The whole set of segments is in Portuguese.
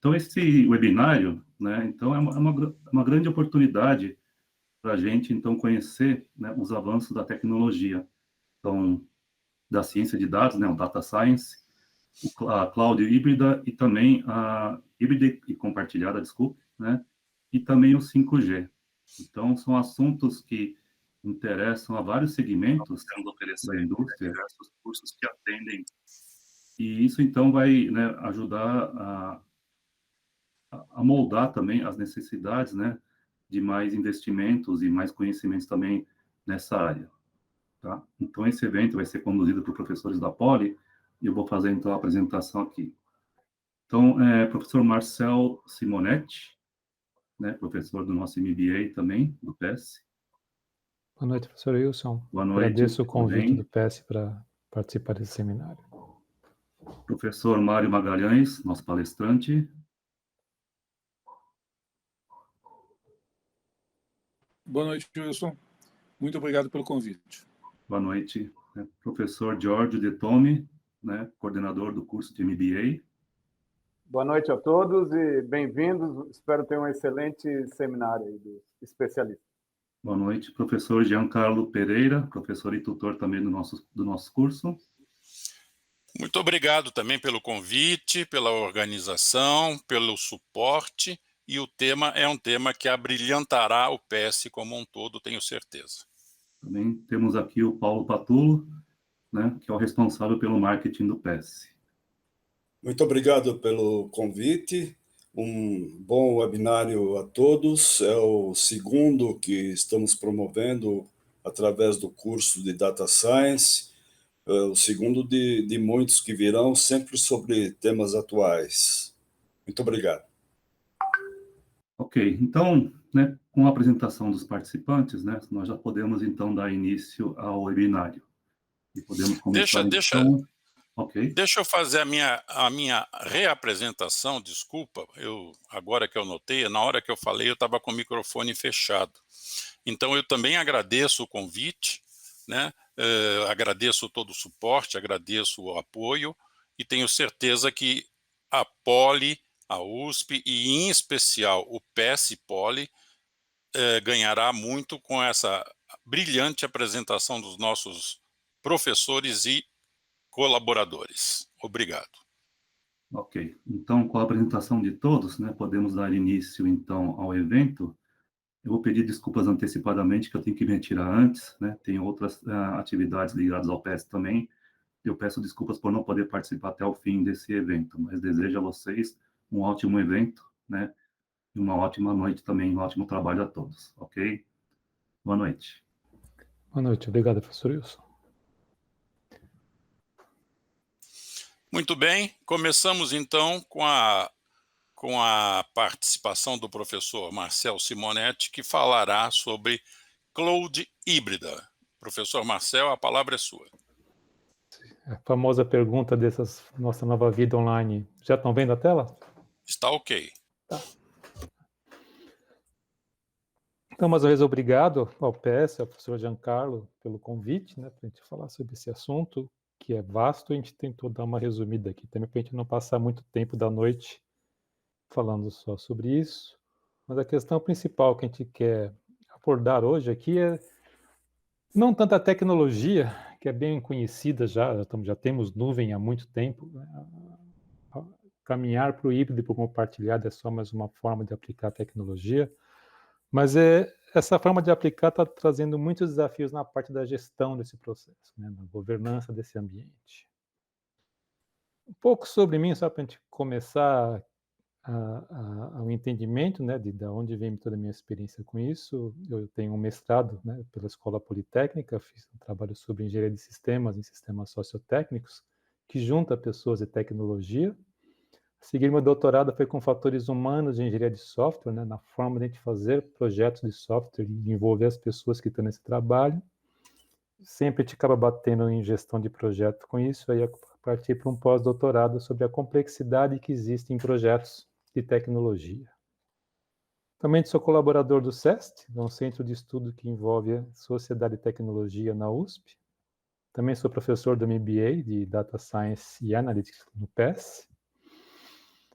Então, esse webinário, né, então, uma grande oportunidade para a gente, então, conhecer, né, os avanços da tecnologia, então, da ciência de dados, né, o Data Science, a cloud híbrida e também a híbrida e compartilhada, desculpe, né, e também o 5G. Então, são assuntos que interessam a vários segmentos da indústria, diversos cursos que atendem. e isso, então, vai, né, ajudar a moldar também as necessidades, né, de mais investimentos e mais conhecimentos também nessa área, tá? Então, esse evento vai ser conduzido por professores da Poli, e eu vou fazer, então, a apresentação aqui. Então, professor Marcel Simonetti, né, professor do nosso MBA também, do PES. Boa noite, professor Wilson. Boa noite. Agradeço o tudo convite bem? do PES para participar desse seminário. Professor Mário Magalhães, nosso palestrante. Boa noite, Wilson. Muito obrigado pelo convite. Boa noite. Professor Giorgio De Tome, né, coordenador do curso de MBA. Boa noite a todos e bem-vindos. Espero ter um excelente seminário aí dos especialistas. Boa noite, professor Giancarlo Pereira, professor e tutor também do nosso curso. Muito obrigado também pelo convite, pela organização, pelo suporte, e o tema é um tema que abrilhantará o PS como um todo, tenho certeza. Também temos aqui o Paulo Patulo, né, que é o responsável pelo marketing do PES. Muito obrigado pelo convite. Um bom webinário a todos. É o segundo que estamos promovendo através do curso de Data Science. É o segundo de muitos que virão, sempre sobre temas atuais. Muito obrigado. Ok, então, né, com a apresentação dos participantes, né, nós já podemos, então, dar início ao webinário. E podemos começar, então... Ok. Deixa eu fazer a minha reapresentação, desculpa, agora que eu notei, na hora que eu falei, eu estava com o microfone fechado. Então, eu também agradeço o convite, né, agradeço todo o suporte, agradeço o apoio, e tenho certeza que a Poli, a USP, e em especial o PES Poli, ganhará muito com essa brilhante apresentação dos nossos professores e colaboradores. Obrigado. Ok, então, com a apresentação de todos, né, podemos dar início, então, ao evento. Eu vou pedir desculpas antecipadamente, que eu tenho que me retirar antes, né, tem outras atividades ligadas ao PES também. Eu peço desculpas por não poder participar até o fim desse evento, mas desejo a vocês um ótimo evento, né, e uma ótima noite também, um ótimo trabalho a todos, ok? Boa noite. Boa noite, obrigado, professor Wilson. Muito bem, começamos então com a participação do professor Marcel Simonetti, que falará sobre cloud híbrida. Professor Marcel, a palavra é sua. A famosa pergunta dessas nossa nova vida online. Já estão vendo a tela? Está ok. Tá. Então, mais uma vez, obrigado ao PS, ao professor Giancarlo, pelo convite, né, para a gente falar sobre esse assunto, que é vasto. A gente tentou dar uma resumida aqui também, para a gente não passar muito tempo da noite falando só sobre isso. Mas a questão principal que a gente quer abordar hoje aqui é não tanto a tecnologia, que é bem conhecida já temos nuvem há muito tempo, né? Caminhar para o híbrido e para o compartilhado é só mais uma forma de aplicar a tecnologia, mas essa forma de aplicar está trazendo muitos desafios na parte da gestão desse processo, né? Na governança desse ambiente. Um pouco sobre mim, só para a gente começar ao entendimento, né, de onde vem toda a minha experiência com isso. Eu tenho um mestrado, né, pela Escola Politécnica, fiz um trabalho sobre engenharia de sistemas em sistemas sociotécnicos, que junta pessoas e tecnologia. A seguir, meu doutorado foi com fatores humanos de engenharia de software, né, na forma de a gente fazer projetos de software e envolver as pessoas que estão nesse trabalho. Sempre a gente acaba batendo em gestão de projeto com isso, aí eu parti para um pós-doutorado sobre a complexidade que existe em projetos de tecnologia. Também sou colaborador do CEST, um centro de estudo que envolve sociedade e tecnologia na USP. Também sou professor do MBA de Data Science e Analytics no PES.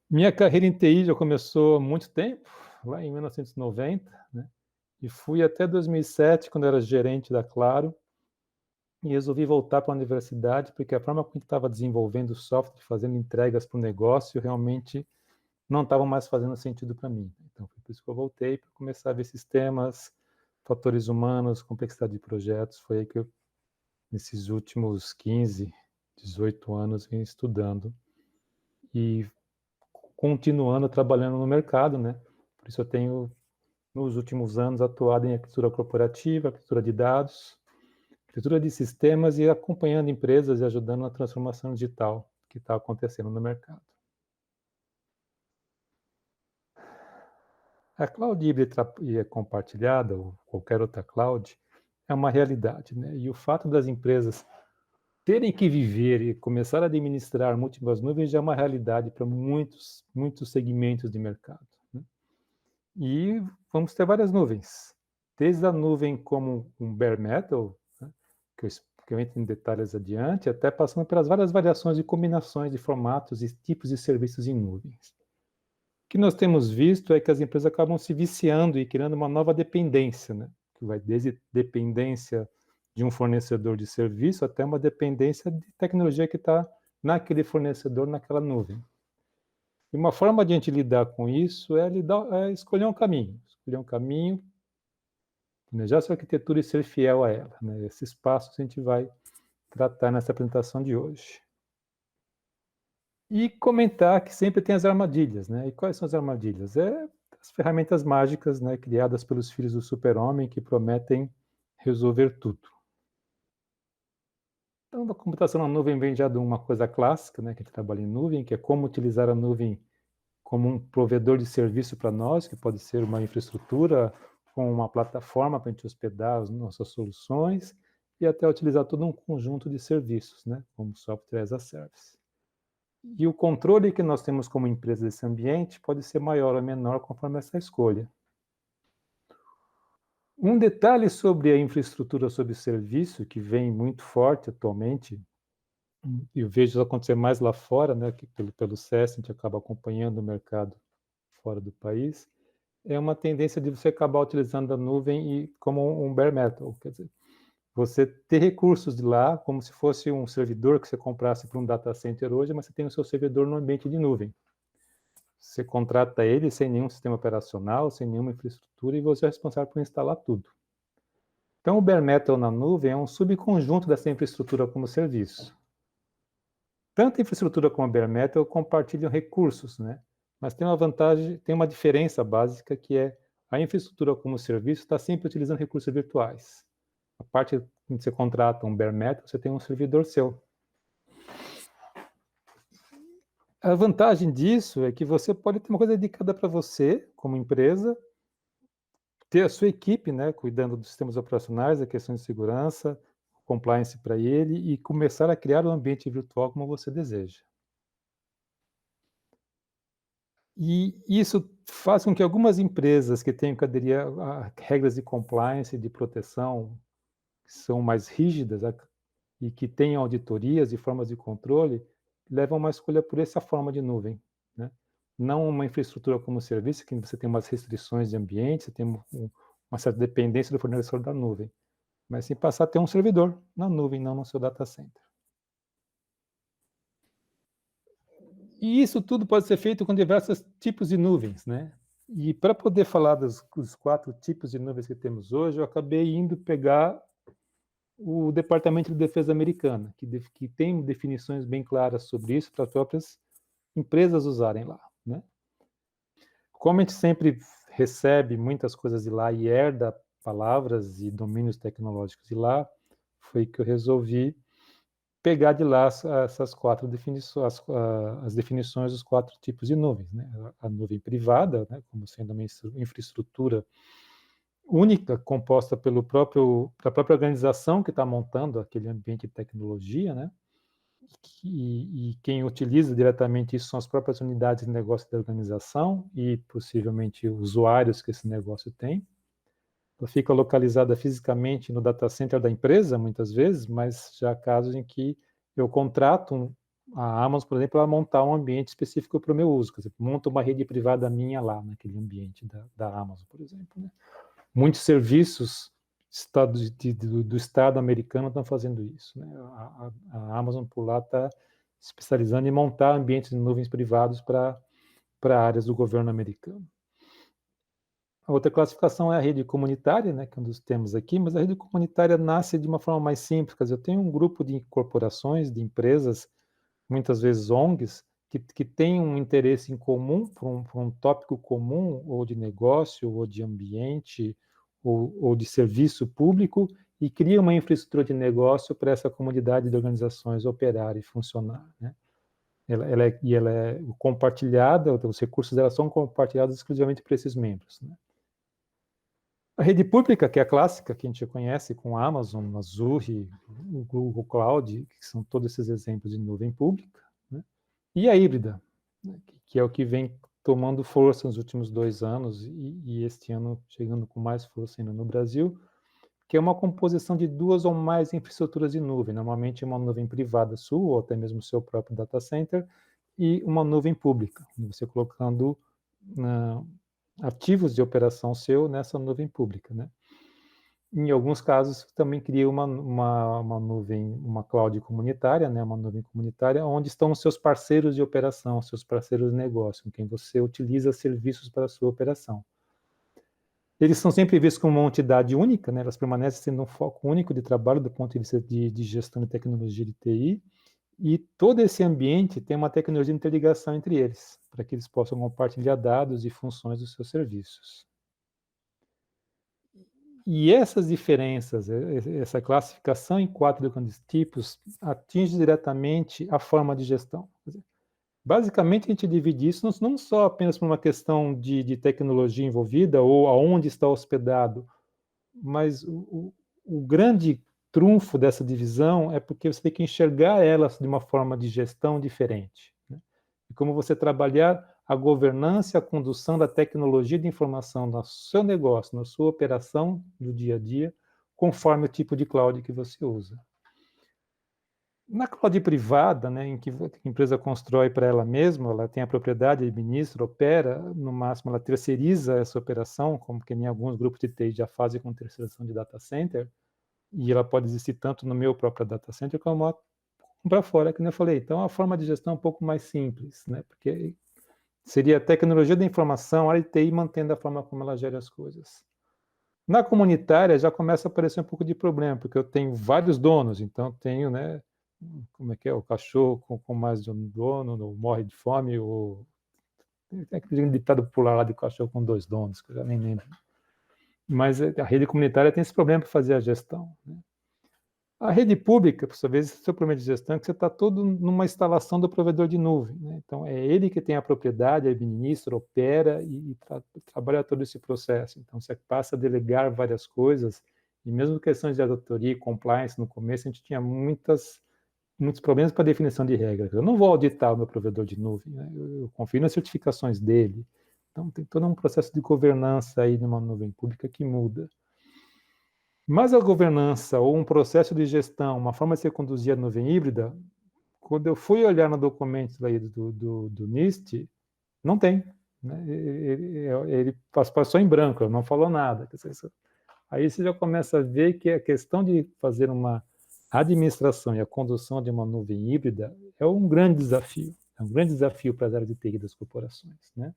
Minha carreira em TI já começou há muito tempo, lá em 1990, né? E fui até 2007, quando eu era gerente da Claro, e resolvi voltar para a universidade, porque a forma como eu estava desenvolvendo software, fazendo entregas para o negócio, realmente não estava mais fazendo sentido para mim. Então, foi por isso que eu voltei, para começar a ver sistemas, fatores humanos, complexidade de projetos. Foi aí que eu, nesses últimos 15, 18 anos, vim estudando e continuando trabalhando no mercado, né? Por isso eu tenho, nos últimos anos, atuado em arquitetura corporativa, arquitetura de dados, arquitetura de sistemas e acompanhando empresas e ajudando na transformação digital que está acontecendo no mercado. A cloud híbrida e compartilhada, ou qualquer outra cloud, é uma realidade, né? E o fato das empresas terem que viver e começar a administrar múltiplas nuvens já é uma realidade para muitos segmentos de mercado, né? E vamos ter várias nuvens, desde a nuvem como um bare metal, né, que eu entro em detalhes adiante, até passando pelas várias variações e combinações de formatos e tipos de serviços em nuvens. O que nós temos visto é que as empresas acabam se viciando e criando uma nova dependência, né? Que vai desde dependência de um fornecedor de serviço até uma dependência de tecnologia que está naquele fornecedor, naquela nuvem. E uma forma de a gente lidar com isso é escolher um caminho. Escolher um caminho, planejar sua arquitetura e ser fiel a ela, né? Esses passos a gente vai tratar nessa apresentação de hoje. E comentar que sempre tem as armadilhas, né? E quais são as armadilhas? As ferramentas mágicas, né, criadas pelos filhos do super-homem que prometem resolver tudo. Então, a computação na nuvem vem já de uma coisa clássica, né, que a gente trabalha em nuvem, que é como utilizar a nuvem como um provedor de serviço para nós, que pode ser uma infraestrutura com uma plataforma para a gente hospedar as nossas soluções e até utilizar todo um conjunto de serviços, né, como software as a service. E o controle que nós temos como empresa desse ambiente pode ser maior ou menor conforme essa escolha. Um detalhe sobre a infraestrutura sob serviço, que vem muito forte atualmente, e eu vejo isso acontecer mais lá fora, né, que pelo CES a gente acaba acompanhando o mercado fora do país, é uma tendência de você acabar utilizando a nuvem como um bare metal, quer dizer, você ter recursos de lá como se fosse um servidor que você comprasse para um data center hoje, mas você tem o seu servidor no ambiente de nuvem. Você contrata ele sem nenhum sistema operacional, sem nenhuma infraestrutura, e você é responsável por instalar tudo. Então, o bare metal na nuvem é um subconjunto dessa infraestrutura como serviço. Tanto a infraestrutura como a bare metal compartilham recursos, né? Mas tem uma vantagem, tem uma diferença básica, que é a infraestrutura como serviço está sempre utilizando recursos virtuais. A parte que você contrata um bare metal, você tem um servidor seu. A vantagem disso é que você pode ter uma coisa dedicada para você, como empresa, ter a sua equipe, né, cuidando dos sistemas operacionais, da questão de segurança, compliance para ele, e começar a criar um ambiente virtual como você deseja. E isso faz com que algumas empresas que tenham que aderir a regras de compliance e de proteção que são mais rígidas e que tenham auditorias e formas de controle, levam uma escolha por essa forma de nuvem, né? Não uma infraestrutura como serviço, que você tem umas restrições de ambiente, você tem uma certa dependência do fornecedor da nuvem, mas sim passar a ter um servidor na nuvem, não no seu data center. E isso tudo pode ser feito com diversos tipos de nuvens, né? E para poder falar dos 4 tipos de nuvens que temos hoje, eu acabei indo pegar o Departamento de Defesa americana, que tem definições bem claras sobre isso para as próprias empresas usarem lá, né? Como a gente sempre recebe muitas coisas de lá e herda palavras e domínios tecnológicos de lá, foi que eu resolvi pegar de lá essas 4 definições, as definições dos 4 tipos de nuvens, né? A nuvem privada, né, como sendo uma infraestrutura única, composta pela própria organização que está montando aquele ambiente de tecnologia, né? E quem utiliza diretamente isso são as próprias unidades de negócio da organização e possivelmente usuários que esse negócio tem. Ela fica localizada fisicamente no data center da empresa, muitas vezes, mas já há casos em que eu contrato a Amazon, por exemplo, ela montar um ambiente específico para o meu uso, quer dizer, monta uma rede privada minha lá, naquele ambiente da Amazon, por exemplo, né? Muitos serviços do Estado americano estão fazendo isso, né? A Amazon, por lá, está especializando em montar ambientes de nuvens privados para áreas do governo americano. A outra classificação é a rede comunitária, né, que é um dos temas aqui, mas a rede comunitária nasce de uma forma mais simples, quer dizer, eu tenho um grupo de corporações, de empresas, muitas vezes ONGs, que têm um interesse em comum, por um tópico comum, ou de negócio, ou de ambiente, ou de serviço público, e cria uma infraestrutura de negócio para essa comunidade de organizações operar e funcionar, né? Ela é compartilhada, os recursos dela são compartilhados exclusivamente para esses membros, né? A rede pública, que é a clássica, que a gente conhece com a Amazon, Azure, o Google Cloud, que são todos esses exemplos de nuvem pública, né? E a híbrida, né, que é o que vem tomando força nos últimos 2 anos e este ano chegando com mais força ainda no Brasil, que é uma composição de 2 ou mais infraestruturas de nuvem, normalmente uma nuvem privada sua, ou até mesmo seu próprio data center, e uma nuvem pública, você colocando ativos de operação seu nessa nuvem pública, né? Em alguns casos, também cria uma nuvem, uma cloud comunitária, né? Uma nuvem comunitária, onde estão os seus parceiros de operação, seus parceiros de negócio, com quem você utiliza serviços para a sua operação. Eles são sempre vistos como uma entidade única, né? Elas permanecem sendo um foco único de trabalho do ponto de vista de gestão de tecnologia de TI, e todo esse ambiente tem uma tecnologia de interligação entre eles, para que eles possam compartilhar dados e funções dos seus serviços. E essas diferenças, essa classificação em 4 grandes tipos, atinge diretamente a forma de gestão. Basicamente, a gente divide isso não só apenas por uma questão de tecnologia envolvida ou aonde está hospedado, mas o grande trunfo dessa divisão é porque você tem que enxergar elas de uma forma de gestão diferente, né? E como você trabalhar a governança e a condução da tecnologia de informação no seu negócio, na sua operação do dia a dia, conforme o tipo de cloud que você usa. Na cloud privada, né, em que a empresa constrói para ela mesma, ela tem a propriedade, administra, opera, no máximo ela terceiriza essa operação, como que em alguns grupos de TI já fazem com terceirização de data center, e ela pode existir tanto no meu próprio data center como para fora, que eu falei. Então, a forma de gestão é um pouco mais simples, né, porque seria a tecnologia da informação, a área de TI mantendo a forma como ela gera as coisas. Na comunitária já começa a aparecer um pouco de problema, porque eu tenho vários donos, então tenho, né, como é que é, o cachorro com mais de um dono, ou morre de fome, ou tem aquele ditado popular lá de cachorro com 2 donos, que eu já nem lembro. Mas a rede comunitária tem esse problema para fazer a gestão, né? A rede pública, por sua vez, esse seu problema de gestão é que você está todo numa instalação do provedor de nuvem, né? Então, é ele que tem a propriedade, administra, opera e trabalha todo esse processo. Então, você passa a delegar várias coisas, e mesmo questões de auditoria e compliance, no começo, a gente tinha muitos problemas para definição de regras. Eu não vou auditar o meu provedor de nuvem, né? Eu confio nas certificações dele. Então, tem todo um processo de governança aí numa nuvem pública que muda. Mas a governança ou um processo de gestão, uma forma de se conduzir a nuvem híbrida, quando eu fui olhar no documento aí do NIST, não tem, né? Ele passou em branco, não falou nada. Aí você já começa a ver que a questão de fazer uma administração e a condução de uma nuvem híbrida é um grande desafio. É um grande desafio para as áreas de TI das corporações, né?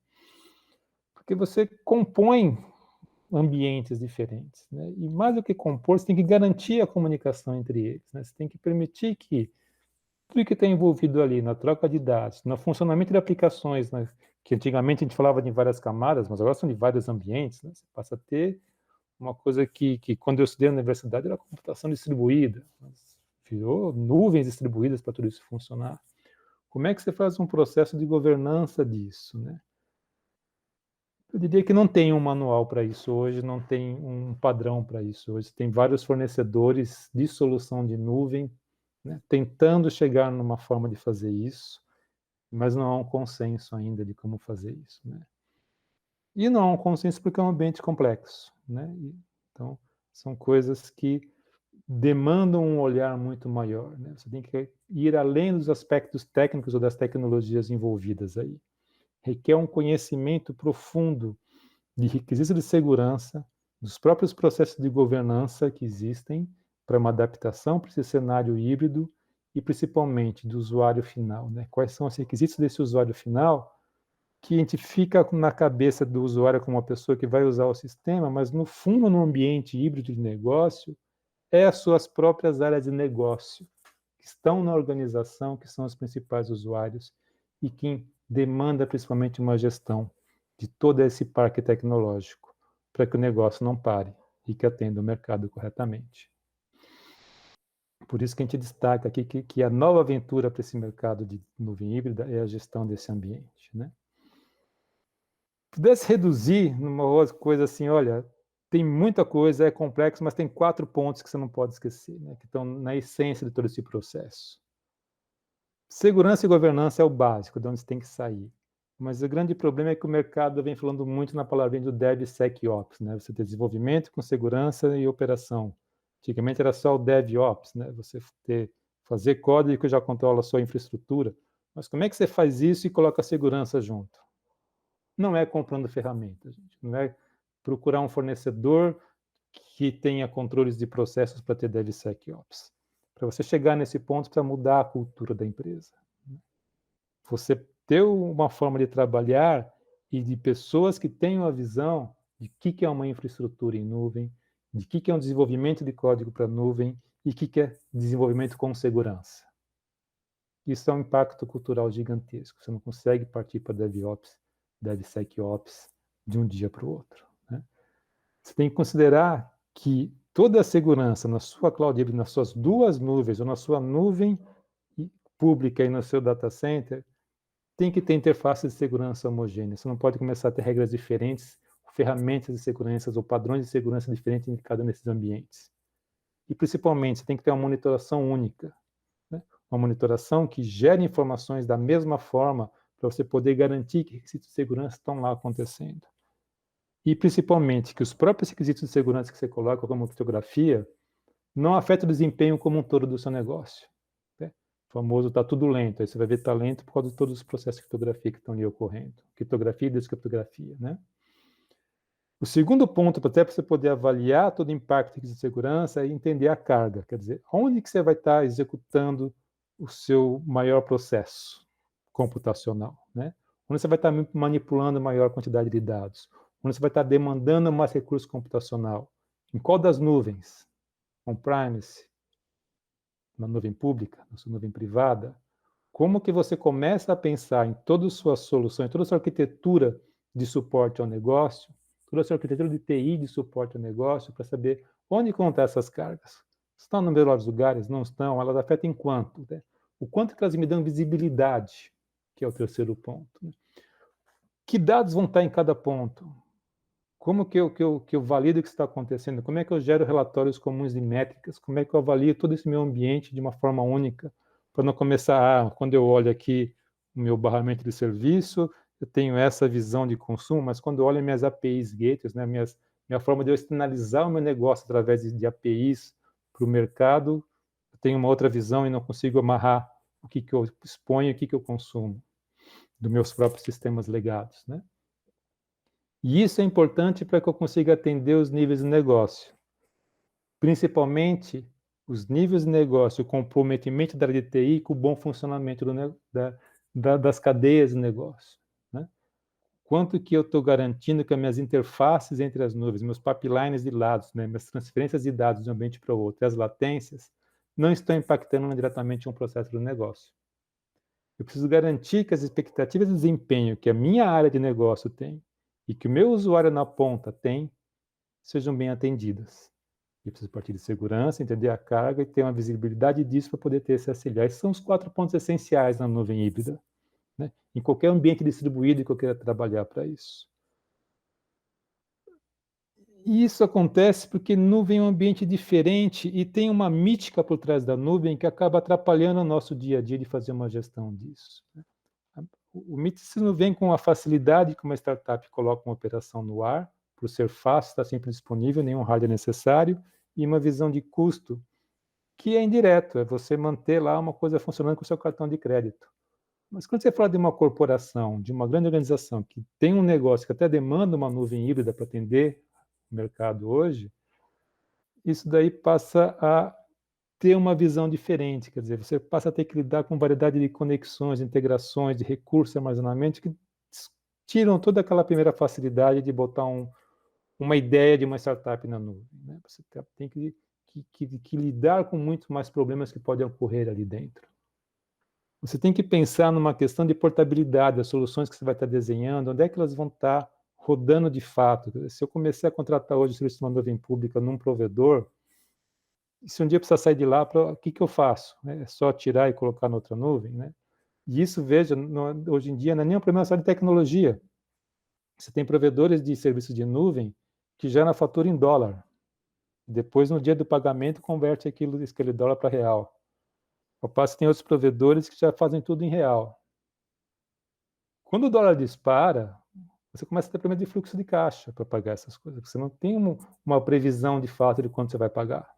Porque você compõe ambientes diferentes, né? E mais do que compor, você tem que garantir a comunicação entre eles, né? Você tem que permitir que tudo que está envolvido ali na troca de dados, no funcionamento de aplicações, né? Que antigamente a gente falava de várias camadas, mas agora são de vários ambientes, né? Você passa a ter uma coisa que quando eu estudei na universidade era computação distribuída, mas virou nuvens distribuídas para tudo isso funcionar. Como é que você faz um processo de governança disso, né? Eu diria que não tem um manual para isso hoje, não tem um padrão para isso hoje. Tem vários fornecedores de solução de nuvem, né, tentando chegar numa forma de fazer isso, mas não há um consenso ainda de como fazer isso, né? E não há um consenso porque é um ambiente complexo, né? Então, são coisas que demandam um olhar muito maior, né? Você tem que ir além dos aspectos técnicos ou das tecnologias envolvidas aí. Requer um conhecimento profundo de requisitos de segurança, dos próprios processos de governança que existem para uma adaptação para esse cenário híbrido e principalmente do usuário final, né? Quais são os requisitos desse usuário final que a gente fica na cabeça do usuário como uma pessoa que vai usar o sistema, mas no fundo, no ambiente híbrido de negócio, é as suas próprias áreas de negócio que estão na organização, que são os principais usuários e que demanda principalmente uma gestão de todo esse parque tecnológico para que o negócio não pare e que atenda o mercado corretamente. Por isso que a gente destaca aqui que a nova aventura para esse mercado de nuvem híbrida é a gestão desse ambiente, né? Pudesse reduzir numa outra coisa assim, olha, tem muita coisa, é complexo, mas tem 4 pontos que você não pode esquecer, né, que estão na essência de todo esse processo. Segurança e governança é o básico, de onde você tem que sair. Mas o grande problema é que o mercado vem falando muito na palavrinha do DevSecOps, né? Você ter desenvolvimento com segurança e operação. Antigamente era só o DevOps, né? Você fazer código que já controla a sua infraestrutura. Mas como é que você faz isso e coloca a segurança junto? Não é comprando ferramentas, gente. Não é procurar um fornecedor que tenha controles de processos para ter DevSecOps. Para você chegar nesse ponto, precisa mudar a cultura da empresa. Você ter uma forma de trabalhar e de pessoas que tenham a visão de o que é uma infraestrutura em nuvem, de o que é um desenvolvimento de código para nuvem e o que é desenvolvimento com segurança. Isso é um impacto cultural gigantesco. Você não consegue partir para DevOps, DevSecOps de um dia para o outro, né? Você tem que considerar que toda a segurança na sua cloud híbrida, nas suas 2 nuvens, ou na sua nuvem pública e no seu data center, tem que ter interface de segurança homogênea. Você não pode começar a ter regras diferentes, ferramentas de segurança ou padrões de segurança diferentes em cada um desses ambientes. E, principalmente, você tem que ter uma monitoração única, né? Uma monitoração que gere informações da mesma forma para você poder garantir que requisitos de segurança estão lá acontecendo. E, principalmente, que os próprios requisitos de segurança que você coloca como criptografia não afetam o desempenho como um todo do seu negócio, né? O famoso está tudo lento. Aí você vai ver está lento por causa de todos os processos de criptografia que estão ali ocorrendo. Criptografia e descriptografia, né? O segundo ponto, até para você poder avaliar todo o impacto de segurança, é entender a carga. Quer dizer, onde que você vai estar executando o seu maior processo computacional, né? Onde você vai estar manipulando a maior quantidade de dados. Onde você vai estar demandando mais recurso computacional. Em qual das nuvens? On-premise, na nuvem pública, na sua nuvem privada? Como que você começa a pensar em todas as suas soluções, toda a sua arquitetura de suporte ao negócio, toda a sua arquitetura de TI de suporte ao negócio, para saber onde encontrar essas cargas? Estão nos melhores lugares? Não estão? Elas afetam em quanto, né? O quanto que elas me dão visibilidade, que é o terceiro ponto, né? Que dados vão estar em cada ponto? Como que eu valido o que está acontecendo? Como é que eu gero relatórios comuns de métricas? Como é que eu avalio todo esse meu ambiente de uma forma única? Para não começar, quando eu olho aqui o meu barramento de serviço, eu tenho essa visão de consumo, mas quando eu olho minhas APIs gateways, né, minha forma de eu externalizar o meu negócio através de APIs para o mercado, eu tenho uma outra visão e não consigo amarrar o que eu exponho e o que eu consumo dos meus próprios sistemas legados, né? E isso é importante para que eu consiga atender os níveis de negócio. Principalmente os níveis de negócio, o comprometimento da área de TI com o bom funcionamento das cadeias de negócio, né? Quanto que eu estou garantindo que as minhas interfaces entre as nuvens, meus pipelines de dados, né, minhas transferências de dados de um ambiente para o outro, e as latências, não estão impactando diretamente um processo do negócio. Eu preciso garantir que as expectativas de desempenho que a minha área de negócio tem e que o meu usuário na ponta tem, sejam bem atendidas. Eu preciso partir de segurança, entender a carga e ter uma visibilidade disso para poder ter esse SLA. Esses são os 4 pontos essenciais na nuvem híbrida, né? Em qualquer ambiente distribuído que eu queira trabalhar para isso. E isso acontece porque nuvem é um ambiente diferente e tem uma mítica por trás da nuvem que acaba atrapalhando o nosso dia a dia de fazer uma gestão disso, né? O mítico não vem com a facilidade que uma startup coloca uma operação no ar, por ser fácil, está sempre disponível, nenhum hardware necessário, e uma visão de custo que é indireto, é você manter lá uma coisa funcionando com o seu cartão de crédito. Mas quando você fala de uma corporação, de uma grande organização que tem um negócio que até demanda uma nuvem híbrida para atender o mercado hoje, isso daí passa a ter uma visão diferente, quer dizer, você passa a ter que lidar com variedade de conexões, integrações, de recursos de armazenamento que tiram toda aquela primeira facilidade de botar uma ideia de uma startup na nuvem, né? Você tem que lidar com muito mais problemas que podem ocorrer ali dentro. Você tem que pensar numa questão de portabilidade, as soluções que você vai estar desenhando, onde é que elas vão estar rodando de fato. Se eu comecei a contratar hoje serviço de uma nuvem pública num provedor, se um dia precisar sair de lá, o que eu faço? É só tirar e colocar na outra nuvem, né? E isso, veja, hoje em dia não é nem um problema só de tecnologia. Você tem provedores de serviços de nuvem que já fatura em dólar. Depois, no dia do pagamento, converte aquele dólar para real. Ao passo que tem outros provedores que já fazem tudo em real. Quando o dólar dispara, você começa a ter problema de fluxo de caixa para pagar essas coisas. Você não tem uma previsão de fato de quanto você vai pagar.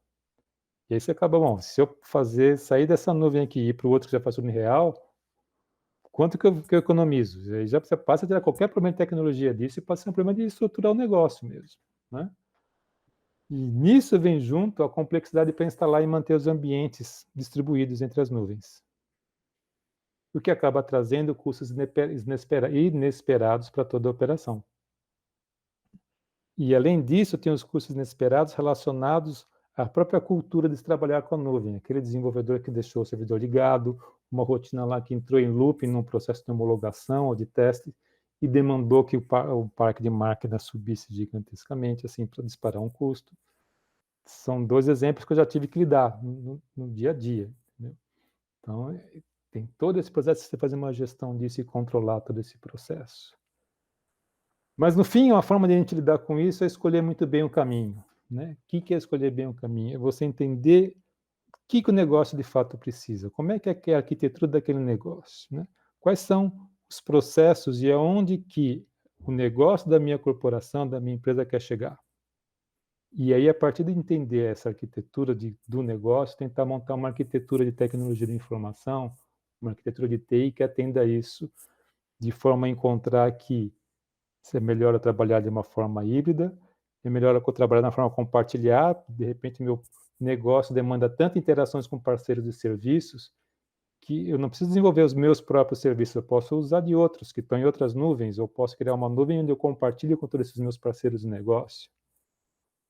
E aí você acaba, bom, se eu sair dessa nuvem aqui e ir para o outro que já faz tudo em real, quanto que eu economizo? Aí já você passa a ter qualquer problema de tecnologia disso e passa a ser um problema de estruturar o negócio mesmo, né? E nisso vem junto a complexidade para instalar e manter os ambientes distribuídos entre as nuvens, o que acaba trazendo custos inesperados para toda a operação. E, além disso, tem os custos inesperados relacionados à própria cultura de se trabalhar com a nuvem. Aquele desenvolvedor que deixou o servidor ligado, uma rotina lá que entrou em looping num processo de homologação ou de teste e demandou que o parque de máquina subisse gigantescamente, assim, para disparar um custo. São 2 exemplos que eu já tive que lidar no dia a dia, entendeu? Então, tem todo esse processo de você fazer uma gestão disso e controlar todo esse processo. Mas, no fim, uma forma de a gente lidar com isso é escolher muito bem o caminho, né? O que é escolher bem o caminho? É você entender o que o negócio de fato precisa, como é que é a arquitetura daquele negócio, né? Quais são os processos e aonde que o negócio da minha corporação, da minha empresa quer chegar. E aí, a partir de entender essa arquitetura do negócio, tentar montar uma arquitetura de tecnologia de informação, uma arquitetura de TI que atenda a isso, de forma a encontrar que é melhor eu trabalhar de uma forma híbrida, é melhor eu trabalhar de uma forma compartilhada, de repente meu negócio demanda tantas interações com parceiros de serviços que eu não preciso desenvolver os meus próprios serviços, eu posso usar de outros que estão em outras nuvens, ou posso criar uma nuvem onde eu compartilho com todos esses meus parceiros de negócio.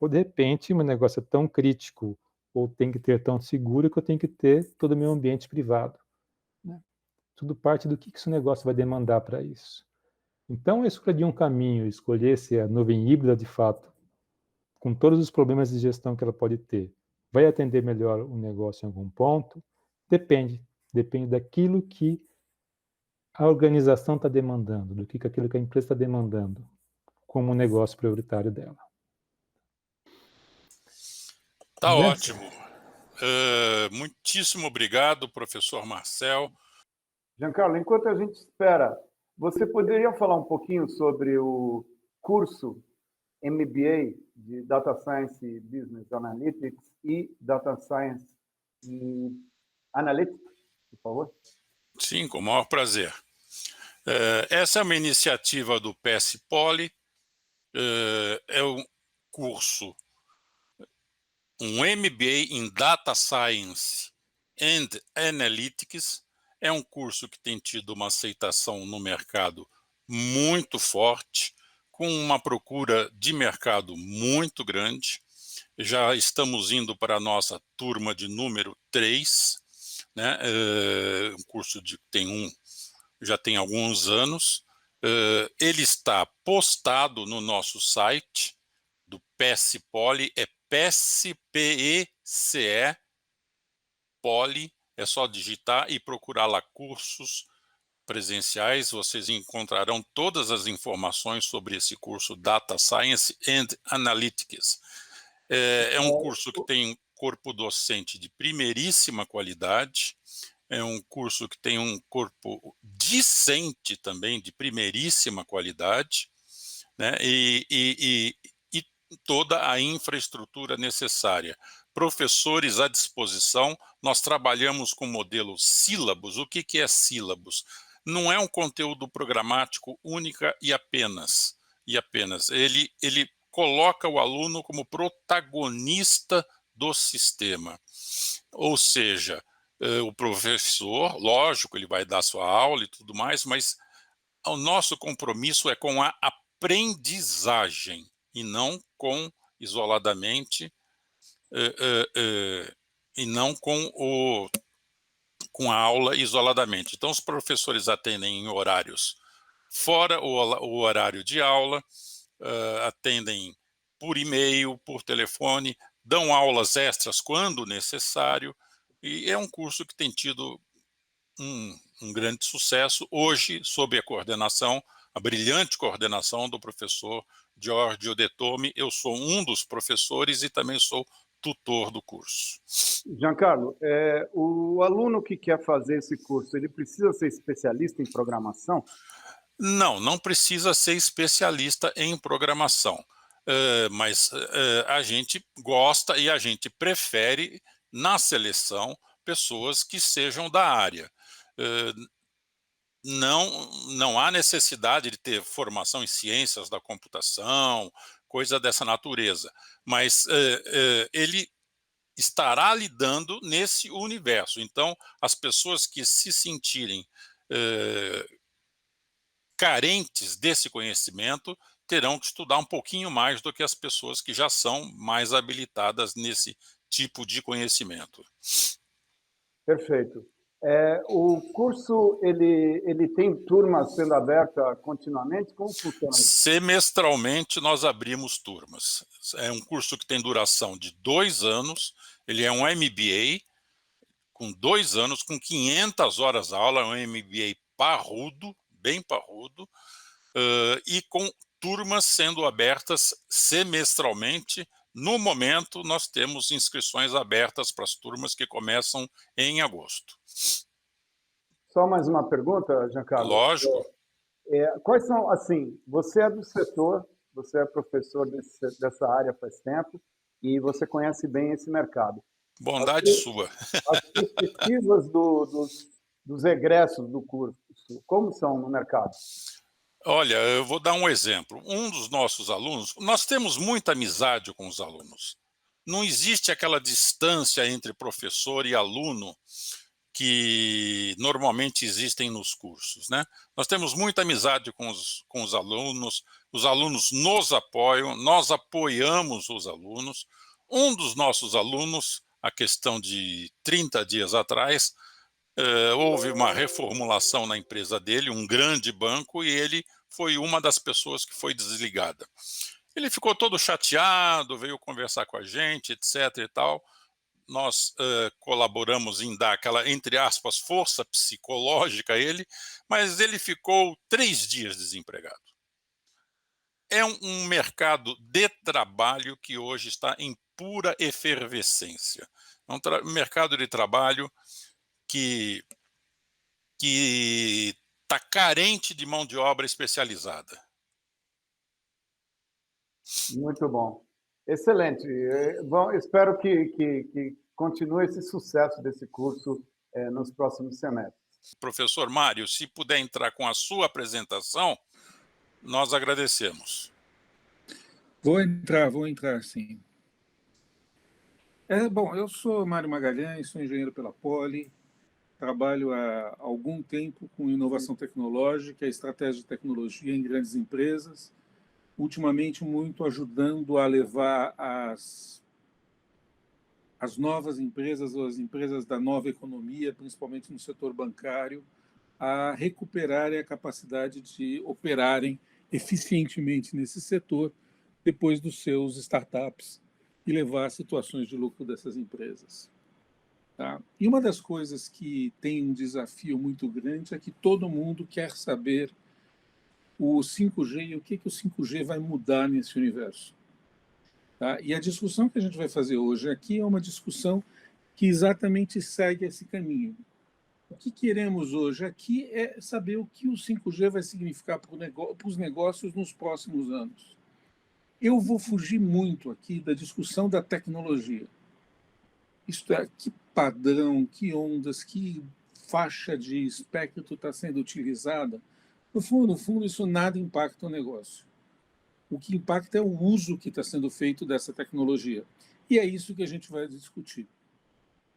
Ou, de repente, meu negócio é tão crítico, ou tem que ter tão seguro, que eu tenho que ter todo o meu ambiente privado, né? Tudo parte do que esse negócio vai demandar para isso. Então, a escolha de um caminho, escolher se a nuvem híbrida, de fato, com todos os problemas de gestão que ela pode ter, vai atender melhor o negócio em algum ponto, depende daquilo que a organização está demandando, do que aquilo que a empresa está demandando como um negócio prioritário dela. Tá ótimo. Muitíssimo obrigado, professor Marcel. Giancarlo, enquanto a gente espera, você poderia falar um pouquinho sobre o curso MBA de Data Science e Business Analytics e Data Science e Analytics, por favor? Sim, com o maior prazer. Essa é uma iniciativa do PS Poly, é um curso, um MBA em Data Science and Analytics, é um curso que tem tido uma aceitação no mercado muito forte, com uma procura de mercado muito grande. Já estamos indo para a nossa turma de número 3, né? Um curso já tem alguns anos. Ele está postado no nosso site do PS Poly, é PECE, Poly, é só digitar e procurar lá cursos presenciais, vocês encontrarão todas as informações sobre esse curso Data Science and Analytics. É um curso que tem um corpo docente de primeiríssima qualidade, é um curso que tem um corpo discente também de primeiríssima qualidade, né? E toda a infraestrutura necessária professores à disposição. Nós trabalhamos com o modelo sílabus. O que é sílabus? Não é um conteúdo programático única e apenas. Ele coloca o aluno como protagonista do sistema. Ou seja, o professor, lógico, ele vai dar sua aula e tudo mais, mas o nosso compromisso é com a aprendizagem e não com isoladamente e não com a aula isoladamente. Então, os professores atendem em horários fora o horário de aula, atendem por e-mail, por telefone, dão aulas extras quando necessário, e é um curso que tem tido um grande sucesso, hoje, sob a brilhante coordenação do professor Giorgio Detome. Eu sou um dos professores e também sou tutor do curso. Giancarlo, o aluno que quer fazer esse curso, ele precisa ser especialista em programação? Não precisa ser especialista em programação, mas a gente gosta e a gente prefere, na seleção, pessoas que sejam da área. Não há necessidade de ter formação em ciências da computação, coisa dessa natureza, mas ele estará lidando nesse universo. Então, as pessoas que se sentirem carentes desse conhecimento terão que estudar um pouquinho mais do que as pessoas que já são mais habilitadas nesse tipo de conhecimento. Perfeito. O curso, ele tem turmas sendo aberta continuamente? Como funciona isso? Semestralmente, nós abrimos turmas. É um curso que tem duração de 2 anos, ele é um MBA, com 2 anos, com 500 horas aula, é um MBA parrudo, bem parrudo, e com turmas sendo abertas semestralmente. No momento, nós temos inscrições abertas para as turmas que começam em agosto. Só mais uma pergunta, Giancarlo. Lógico. Quais são, assim, você é do setor, você é professor dessa área faz tempo e você conhece bem esse mercado. Bondade sua. As pesquisas dos egressos do curso, como são no mercado? Olha, eu vou dar um exemplo. Um dos nossos alunos, nós temos muita amizade com os alunos. Não existe aquela distância entre professor e aluno que normalmente existem nos cursos, né? Nós temos muita amizade com os alunos nos apoiam, nós apoiamos os alunos. Um dos nossos alunos, a questão de 30 dias atrás, houve uma reformulação na empresa dele, um grande banco, e ele foi uma das pessoas que foi desligada. Ele ficou todo chateado, veio conversar com a gente, etc. e tal. Nós colaboramos em dar aquela, entre aspas, força psicológica a ele, mas ele ficou 3 dias desempregado. É um mercado de trabalho que hoje está em pura efervescência. É um mercado de trabalho que está carente de mão de obra especializada. Muito bom. Excelente. Bom, espero que continue esse sucesso desse curso nos próximos semestres. Professor Mário, se puder entrar com a sua apresentação, nós agradecemos. Vou entrar sim. Bom, eu sou Mário Magalhães, sou engenheiro pela Poli, trabalho há algum tempo com inovação tecnológica, estratégia de tecnologia em grandes empresas, ultimamente muito ajudando a levar as novas empresas, ou as empresas da nova economia, principalmente no setor bancário, a recuperarem a capacidade de operarem eficientemente nesse setor depois dos seus startups e levar a situações de lucro dessas empresas. Tá? E uma das coisas que tem um desafio muito grande é que todo mundo quer saber o 5G e o que o 5G vai mudar nesse universo. Tá? E a discussão que a gente vai fazer hoje aqui é uma discussão que exatamente segue esse caminho. O que queremos hoje aqui é saber o que o 5G vai significar para os negócios nos próximos anos. Eu vou fugir muito aqui da discussão da tecnologia. Isto é, que padrão, que ondas, que faixa de espectro está sendo utilizada. No fundo, isso nada impacta o negócio. O que impacta é o uso que está sendo feito dessa tecnologia. E é isso que a gente vai discutir.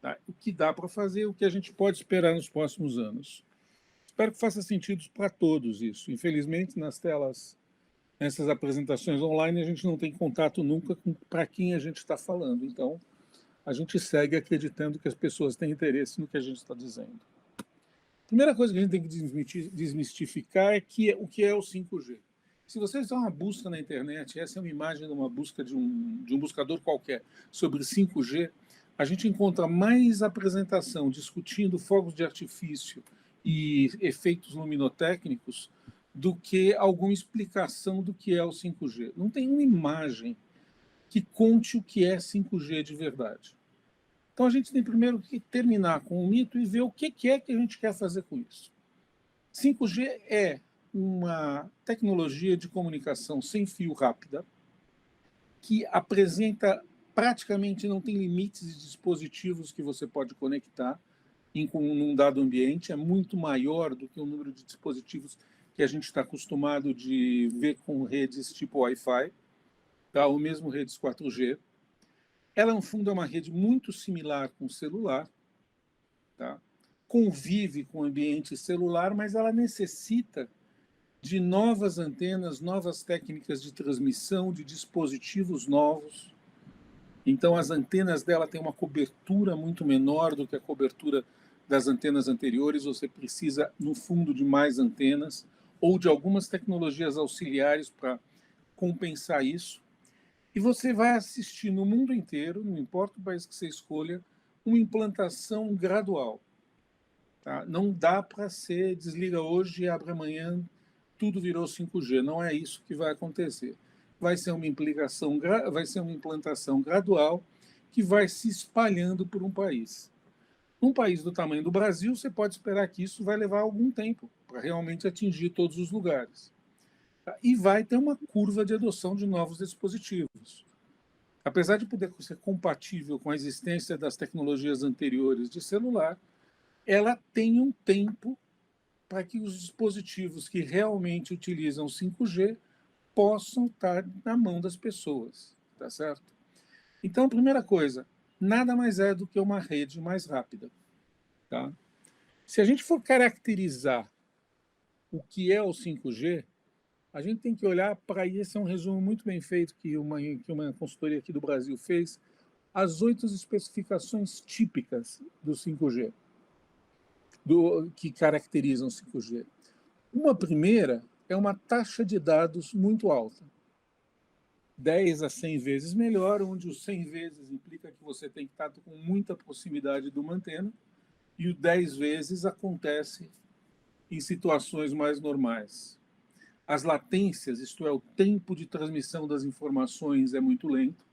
Tá? O que dá para fazer, o que a gente pode esperar nos próximos anos. Espero que faça sentido para todos isso. Infelizmente, nessas apresentações online, a gente não tem contato nunca com para quem a gente está falando. Então, a gente segue acreditando que as pessoas têm interesse no que a gente está dizendo. A primeira coisa que a gente tem que desmistificar é o que é o 5G. Se você fizer uma busca na internet, essa é uma imagem de uma busca de um buscador qualquer sobre 5G, a gente encontra mais apresentação discutindo fogos de artifício e efeitos luminotécnicos do que alguma explicação do que é o 5G. Não tem uma imagem que conte o que é 5G de verdade. Então, a gente tem primeiro que terminar com o mito e ver o que é que a gente quer fazer com isso. 5G é uma tecnologia de comunicação sem fio rápida que apresenta praticamente não tem limites de dispositivos que você pode conectar em um dado ambiente, é muito maior do que o número de dispositivos que a gente está acostumado de ver com redes tipo Wi-Fi, tá? Ou mesmo redes 4G. Ela, no fundo, é uma rede muito similar com o celular, tá? Convive com o ambiente celular, mas ela necessita de novas antenas, novas técnicas de transmissão, de dispositivos novos. Então, as antenas dela têm uma cobertura muito menor do que a cobertura das antenas anteriores. Você precisa, no fundo, de mais antenas ou de algumas tecnologias auxiliares para compensar isso. E você vai assistir no mundo inteiro, não importa o país que você escolha, uma implantação gradual. Tá? Não dá para ser desliga hoje e abre amanhã, tudo virou 5G. Não é isso que vai acontecer. Vai ser uma implantação gradual que vai se espalhando por um país. Num país do tamanho do Brasil, você pode esperar que isso vai levar algum tempo para realmente atingir todos os lugares. E vai ter uma curva de adoção de novos dispositivos. Apesar de poder ser compatível com a existência das tecnologias anteriores de celular, ela tem um tempo para que os dispositivos que realmente utilizam 5G possam estar na mão das pessoas, tá certo? Então, a primeira coisa, nada mais é do que uma rede mais rápida, tá? Se a gente for caracterizar o que é o 5G, a gente tem que olhar para isso. Esse é um resumo muito bem feito que uma consultoria aqui do Brasil fez, as 8 especificações típicas do 5G, que caracterizam o 5G. Uma primeira é uma taxa de dados muito alta, 10 a 100 vezes melhor, onde os 100 vezes implica que você tem que estar com muita proximidade de uma antena, e o 10 vezes acontece em situações mais normais. As latências, isto é, o tempo de transmissão das informações é muito lento,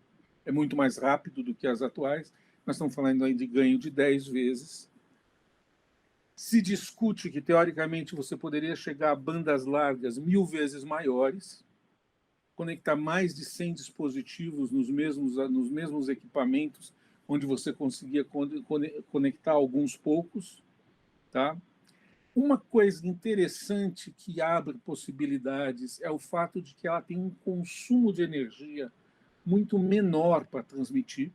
é muito mais rápido do que as atuais. Nós estamos falando aí de ganho de 10 vezes. Se discute que, teoricamente, você poderia chegar a bandas largas 1000 vezes maiores, conectar mais de 100 dispositivos nos mesmos equipamentos, onde você conseguia conectar alguns poucos, tá? Uma coisa interessante que abre possibilidades é o fato de que ela tem um consumo de energia muito menor para transmitir,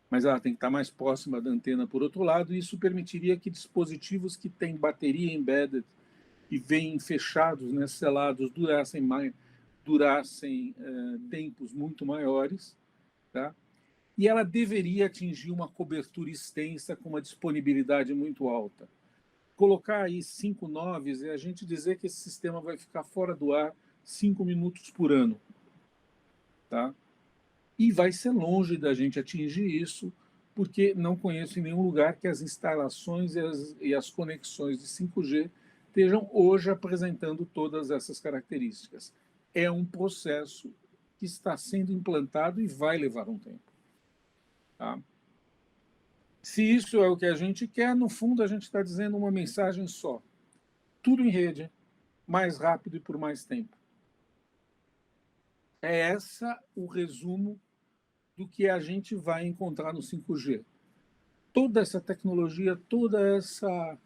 mas ela tem que estar mais próxima da antena por outro lado, e isso permitiria que dispositivos que têm bateria embedded e vêm fechados, né, selados, durassem tempos muito maiores, tá? E ela deveria atingir uma cobertura extensa com uma disponibilidade muito alta. Colocar aí 5 noves é a gente dizer que esse sistema vai ficar fora do ar 5 minutos por ano. Tá? E vai ser longe da gente atingir isso, porque não conheço em nenhum lugar que as instalações e as conexões de 5G estejam hoje apresentando todas essas características. É um processo que está sendo implantado e vai levar um tempo. Tá? Se isso é o que a gente quer, no fundo a gente está dizendo uma mensagem só. Tudo em rede, mais rápido e por mais tempo. É essa o resumo do que a gente vai encontrar no 5G. Toda essa tecnologia, toda essa,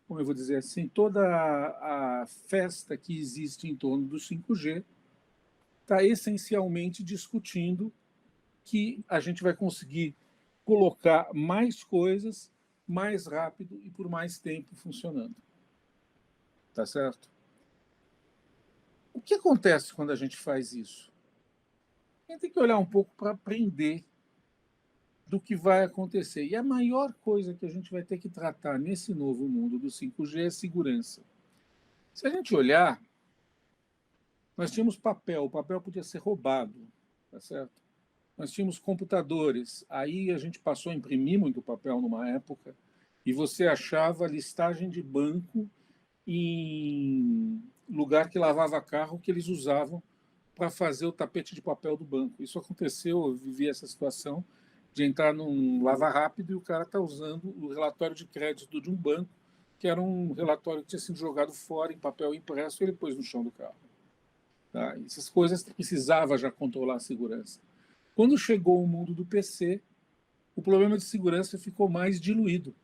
como eu vou dizer assim, toda a festa que existe em torno do 5G está essencialmente discutindo que a gente vai conseguir colocar mais coisas mais rápido e por mais tempo funcionando. Tá certo? O que acontece quando a gente faz isso? A gente tem que olhar um pouco para aprender do que vai acontecer. E a maior coisa que a gente vai ter que tratar nesse novo mundo do 5G é segurança. Se a gente olhar, nós tínhamos papel, o papel podia ser roubado, tá certo? Nós tínhamos computadores, aí a gente passou a imprimir muito papel numa época, e você achava listagem de banco em lugar que lavava carro que eles usavam para fazer o tapete de papel do banco. Isso aconteceu, eu vivi essa situação de entrar num lava rápido e o cara está usando o relatório de crédito de um banco, que era um relatório que tinha sido jogado fora em papel impresso e ele pôs no chão do carro. Tá? Essas coisas precisava já controlar a segurança. Quando chegou o mundo do PC, o problema de segurança ficou mais diluído.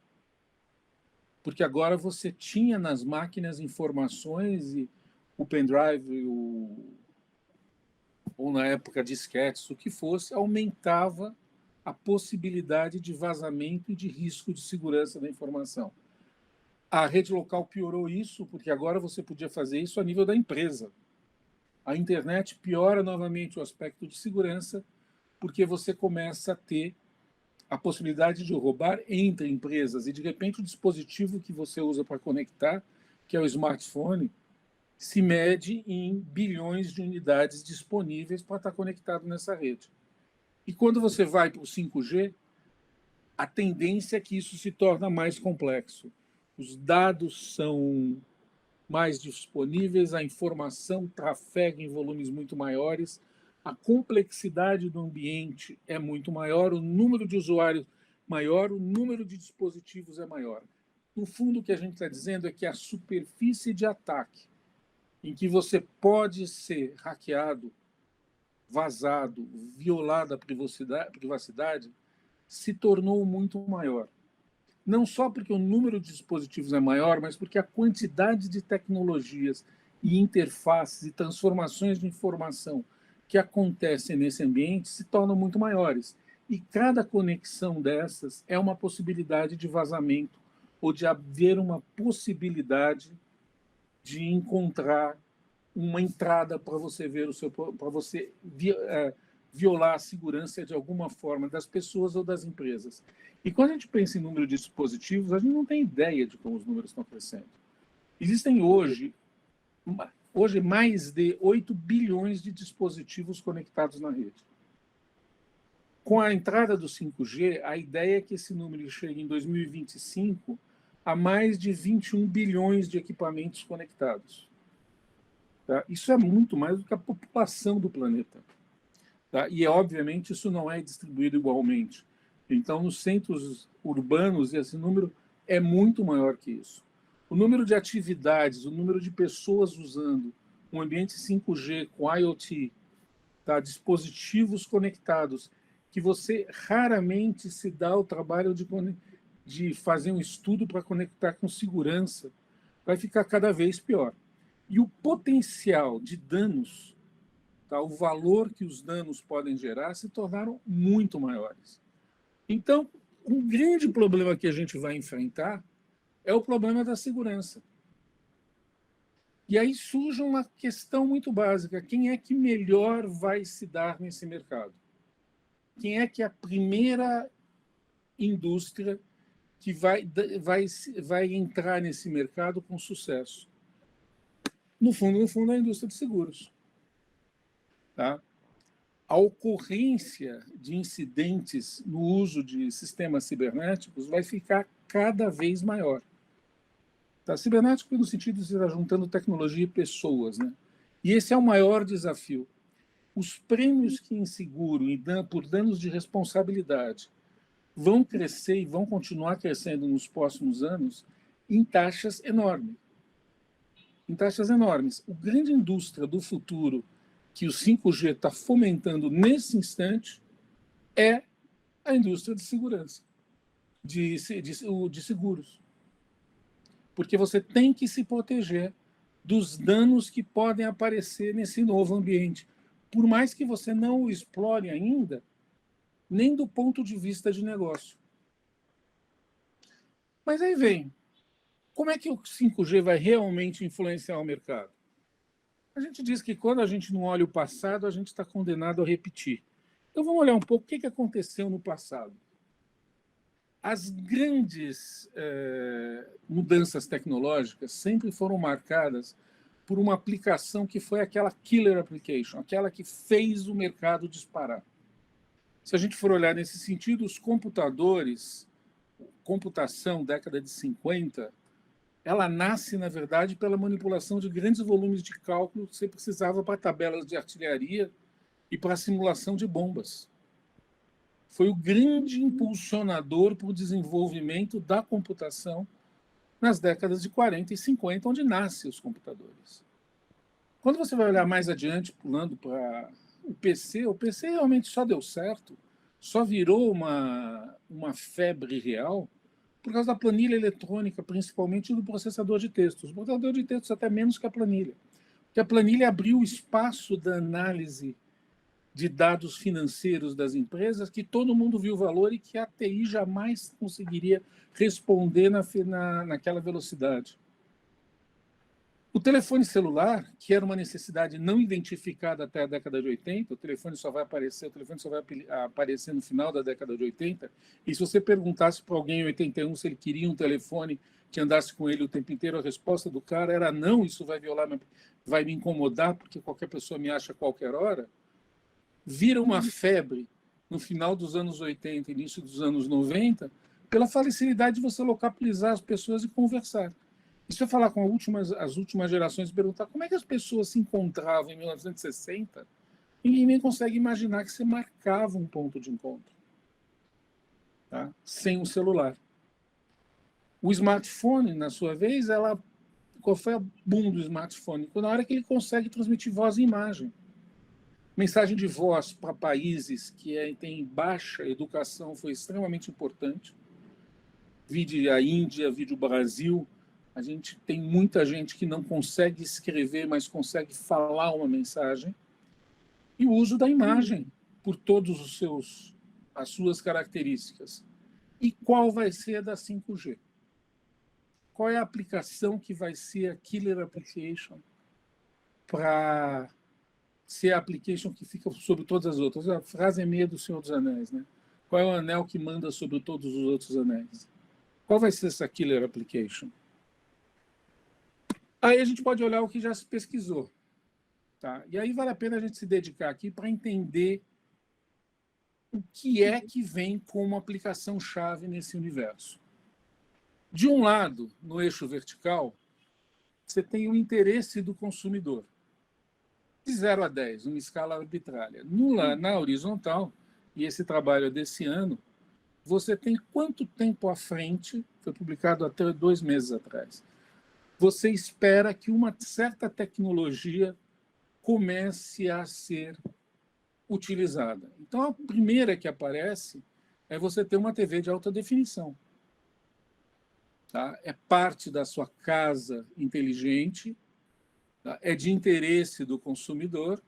Porque agora você tinha nas máquinas informações e o pendrive, ou na época disquetes, o que fosse, aumentava a possibilidade de vazamento e de risco de segurança da informação. A rede local piorou isso, porque agora você podia fazer isso a nível da empresa. A internet piora novamente o aspecto de segurança, porque você começa a ter a possibilidade de roubar entre empresas e, de repente, o dispositivo que você usa para conectar, que é o smartphone, se mede em bilhões de unidades disponíveis para estar conectado nessa rede. E quando você vai para o 5G, a tendência é que isso se torna mais complexo. Os dados são mais disponíveis, a informação trafega em volumes muito maiores, a complexidade do ambiente é muito maior, o número de usuários maior, o número de dispositivos é maior. No fundo, o que a gente está dizendo é que a superfície de ataque, em que você pode ser hackeado, vazado, violada a privacidade, se tornou muito maior. Não só porque o número de dispositivos é maior, mas porque a quantidade de tecnologias e interfaces e transformações de informação que acontecem nesse ambiente se tornam muito maiores. E cada conexão dessas é uma possibilidade de vazamento ou de haver uma possibilidade de encontrar uma entrada para você ver para você violar a segurança de alguma forma das pessoas ou das empresas. E quando a gente pensa em número de dispositivos, a gente não tem ideia de como os números estão crescendo. Existem hoje mais de 8 bilhões de dispositivos conectados na rede. Com a entrada do 5G, a ideia é que esse número chegue em 2025 a mais de 21 bilhões de equipamentos conectados. Tá? Isso é muito mais do que a população do planeta. Tá? E, obviamente, isso não é distribuído igualmente. Então, nos centros urbanos, esse número é muito maior que isso. O número de atividades, o número de pessoas usando um ambiente 5G com IoT, tá? Dispositivos conectados, que você raramente se dá o trabalho de fazer um estudo para conectar com segurança, vai ficar cada vez pior. E o potencial de danos, tá? O valor que os danos podem gerar, se tornaram muito maiores. Então, um grande problema que a gente vai enfrentar é o problema da segurança. E aí surge uma questão muito básica: quem é que melhor vai se dar nesse mercado? Quem é que é a primeira indústria que vai entrar nesse mercado com sucesso? No fundo, é a indústria de seguros. Tá? A ocorrência de incidentes no uso de sistemas cibernéticos vai ficar cada vez maior. Tá? Cibernético no sentido de estar juntando tecnologia e pessoas, né? E esse é o maior desafio. Os prêmios que em seguro e por danos de responsabilidade vão crescer e vão continuar crescendo nos próximos anos em taxas enormes. Em taxas enormes. A grande indústria do futuro que o 5G está fomentando nesse instante é a indústria de segurança, de seguros. Porque você tem que se proteger dos danos que podem aparecer nesse novo ambiente. Por mais que você não o explore ainda, nem do ponto de vista de negócio. Mas aí vem, como é que o 5G vai realmente influenciar o mercado? A gente diz que quando a gente não olha o passado, a gente está condenado a repetir. Então vamos olhar um pouco o que aconteceu no passado. As grandes mudanças tecnológicas sempre foram marcadas por uma aplicação que foi aquela killer application, aquela que fez o mercado disparar. Se a gente for olhar nesse sentido, os computadores, computação, década de 50, ela nasce, na verdade, pela manipulação de grandes volumes de cálculo que você precisava para tabelas de artilharia e para a simulação de bombas. Foi o grande impulsionador para o desenvolvimento da computação nas décadas de 40 e 50, onde nascem os computadores. Quando você vai olhar mais adiante, pulando para o PC realmente só deu certo, só virou uma febre real por causa da planilha eletrônica, principalmente do processador de textos. O processador de textos até menos que a planilha. Porque a planilha abriu o espaço da análise de dados financeiros das empresas que todo mundo viu valor e que a TI jamais conseguiria responder naquela velocidade. O telefone celular, que era uma necessidade não identificada até a década de 80, o telefone só vai aparecer no final da década de 80, e se você perguntasse para alguém em 81 se ele queria um telefone que andasse com ele o tempo inteiro, a resposta do cara era não, isso vai me incomodar, porque qualquer pessoa me acha a qualquer hora. Vira uma febre no final dos anos 80, início dos anos 90, pela facilidade de você localizar as pessoas e conversar. E se eu falar com as últimas gerações e perguntar como é que as pessoas se encontravam em 1960, ninguém nem consegue imaginar que você marcava um ponto de encontro, tá? Sem o celular. O smartphone, na sua vez, qual foi o boom do smartphone? Na hora que ele consegue transmitir voz e imagem. Mensagem de voz para países que têm baixa educação foi extremamente importante. Vide a Índia, vide o Brasil. A gente tem muita gente que não consegue escrever, mas consegue falar uma mensagem. E o uso da imagem por todas as suas características. E qual vai ser a da 5G? Qual é a aplicação que vai ser a killer application para ser a application que fica sobre todas as outras? A frase é meia do Senhor dos Anéis, né? Qual é o anel que manda sobre todos os outros anéis? Qual vai ser essa killer application? Aí a gente pode olhar o que já se pesquisou. Tá? E aí vale a pena a gente se dedicar aqui para entender o que é que vem como aplicação-chave nesse universo. De um lado, no eixo vertical, você tem o interesse do consumidor. De 0 a 10, uma escala arbitrária. Na horizontal, e esse trabalho é desse ano, você tem quanto tempo à frente, foi publicado até 2 meses atrás, você espera que uma certa tecnologia comece a ser utilizada. Então, a primeira que aparece é você ter uma TV de alta definição. Tá? É parte da sua casa inteligente, tá? É de interesse do consumidor,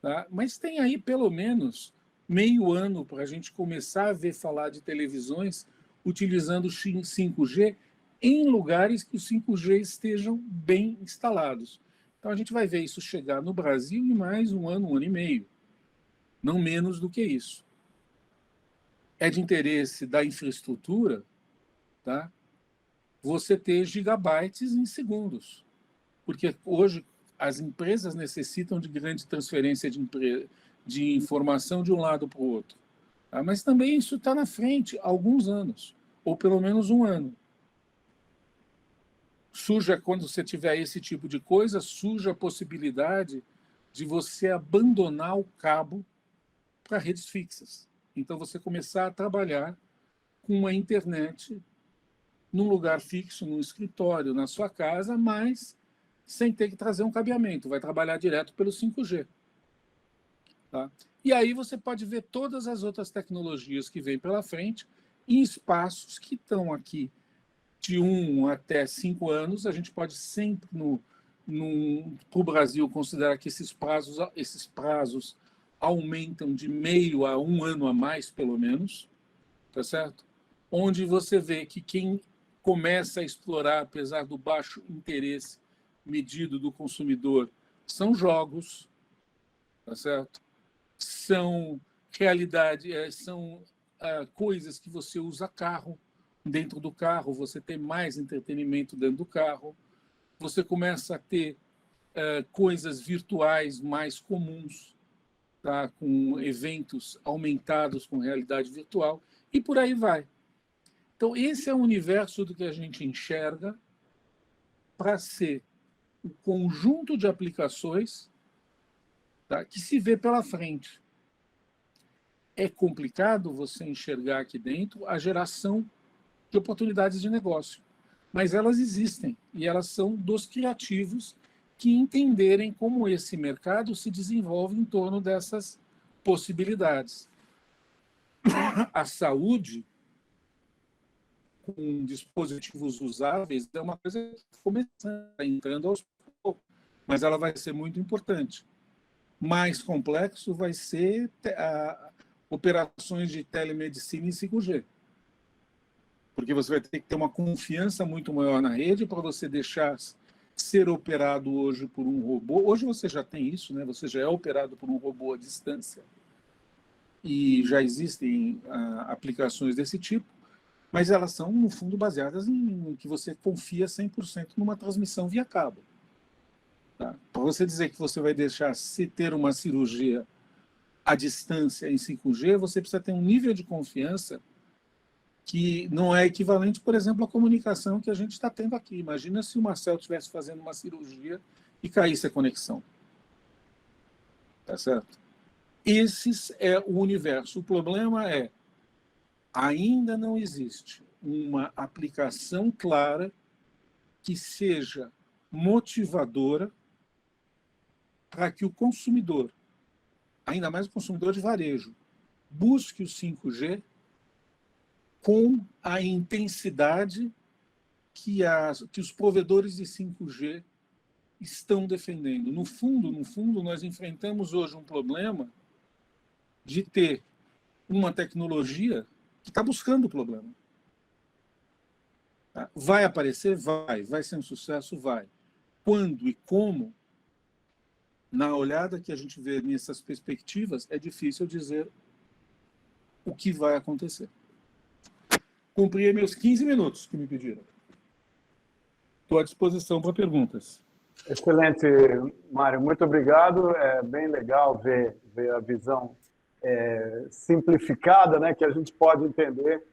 tá? Mas tem aí pelo menos meio ano para a gente começar a ver falar de televisões utilizando 5G em lugares que os 5G estejam bem instalados. Então, a gente vai ver isso chegar no Brasil em mais um ano e meio. Não menos do que isso. É de interesse da infraestrutura, tá? Você ter gigabytes em segundos. Porque hoje as empresas necessitam de grande transferência de informação de um lado para o outro. Tá? Mas também isso está na frente há alguns anos, ou pelo menos um ano. Quando você tiver esse tipo de coisa, surge a possibilidade de você abandonar o cabo para redes fixas. Então, você começar a trabalhar com uma internet num lugar fixo, num escritório, na sua casa, mas sem ter que trazer um cabeamento. Vai trabalhar direto pelo 5G. Tá? E aí você pode ver todas as outras tecnologias que vêm pela frente em espaços que estão aqui de 1 até 5 anos. A gente pode sempre, para o Brasil, considerar que esses prazos aumentam de meio a 1 ano a mais, pelo menos, tá certo? Onde você vê que quem começa a explorar, apesar do baixo interesse medido do consumidor, são jogos, tá certo? São coisas que você usa carro. Dentro do carro, você tem mais entretenimento dentro do carro. Você começa a ter coisas virtuais mais comuns, tá? Com eventos aumentados com realidade virtual, e por aí vai. Então, esse é o universo do que a gente enxerga para ser o conjunto de aplicações, tá, que se vê pela frente. É complicado você enxergar aqui dentro a geração de oportunidades de negócio, mas elas existem e elas são dos criativos que entenderem como esse mercado se desenvolve em torno dessas possibilidades. A saúde, com dispositivos usáveis, é uma coisa que está começando, entrando aos poucos, mas ela vai ser muito importante. Mais complexo vai ser operações de telemedicina em 5G. Porque você vai ter que ter uma confiança muito maior na rede para você deixar ser operado hoje por um robô. Hoje você já tem isso, né? Você já é operado por um robô à distância. E já existem aplicações desse tipo, mas elas são, no fundo, baseadas em que você confia 100% numa transmissão via cabo. Tá? Para você dizer que você vai deixar se ter uma cirurgia à distância em 5G, você precisa ter um nível de confiança que não é equivalente, por exemplo, à comunicação que a gente está tendo aqui. Imagina se o Marcel estivesse fazendo uma cirurgia e caísse a conexão. Tá certo? Esse é o universo. O problema é, ainda não existe uma aplicação clara que seja motivadora para que o consumidor, ainda mais o consumidor de varejo, busque o 5G com a intensidade que os provedores de 5G estão defendendo. No fundo, nós enfrentamos hoje um problema de ter uma tecnologia que está buscando o problema. Vai aparecer? Vai ser um sucesso? Vai. Quando e como, na olhada que a gente vê nessas perspectivas, é difícil dizer o que vai acontecer. Cumpri meus 15 minutos que me pediram. Estou à disposição para perguntas. Excelente, Mário. Muito obrigado. É bem legal ver a visão simplificada, né, que a gente pode entender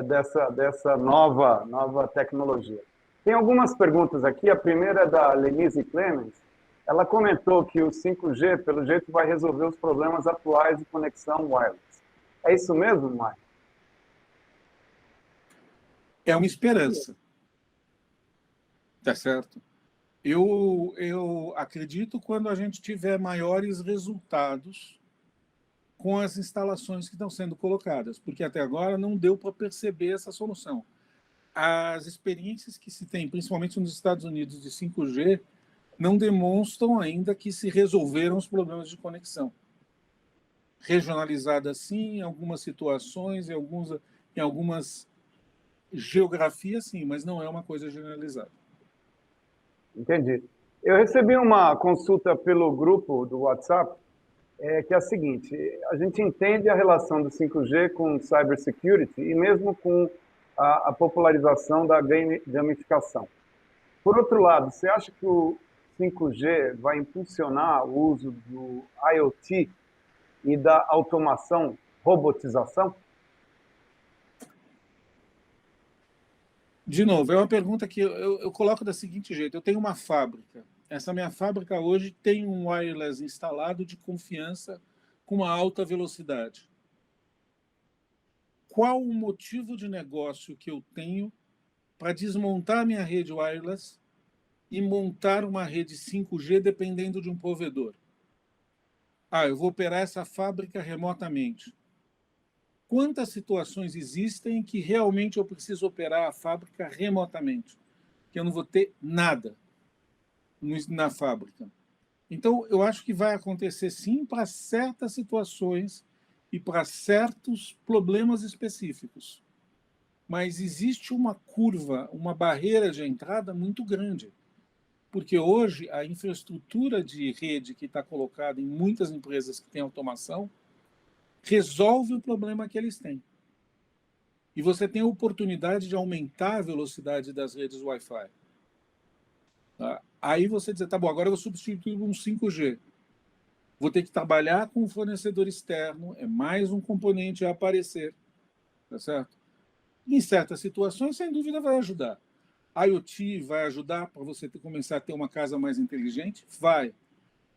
dessa nova tecnologia. Tem algumas perguntas aqui. A primeira é da Lenise Clemens. Ela comentou que o 5G, pelo jeito, vai resolver os problemas atuais de conexão wireless. É isso mesmo, Mário? É uma esperança. Tá certo? Eu acredito quando a gente tiver maiores resultados com as instalações que estão sendo colocadas, porque até agora não deu para perceber essa solução. As experiências que se tem, principalmente nos Estados Unidos, de 5G, não demonstram ainda que se resolveram os problemas de conexão. Regionalizada, sim, em algumas situações, em algumas geografias, sim, mas não é uma coisa generalizada. Entendi. Eu recebi uma consulta pelo grupo do WhatsApp, que é a seguinte: a gente entende a relação do 5G com cybersecurity e mesmo com a popularização da gamificação. Por outro lado, você acha que o 5G vai impulsionar o uso do IoT e da automação, robotização? De novo, é uma pergunta que eu coloco da seguinte jeito. Eu tenho uma fábrica. Essa minha fábrica hoje tem um wireless instalado de confiança com uma alta velocidade. Qual o motivo de negócio que eu tenho para desmontar minha rede wireless e montar uma rede 5G dependendo de um provedor? eu vou operar essa fábrica remotamente. Quantas situações existem que realmente eu preciso operar a fábrica remotamente? Que eu não vou ter nada na fábrica. Então, eu acho que vai acontecer sim para certas situações e para certos problemas específicos. Mas existe uma curva, uma barreira de entrada muito grande. Porque hoje a infraestrutura de rede que está colocada em muitas empresas que têm automação resolve o problema que eles têm. E você tem a oportunidade de aumentar a velocidade das redes Wi-Fi. Tá? Aí você diz, tá bom, agora eu vou substituir um 5G. Vou ter que trabalhar com um fornecedor externo, é mais um componente a aparecer. Tá certo? Em certas situações, sem dúvida, vai ajudar. A IoT vai ajudar para você começar a ter uma casa mais inteligente? Vai.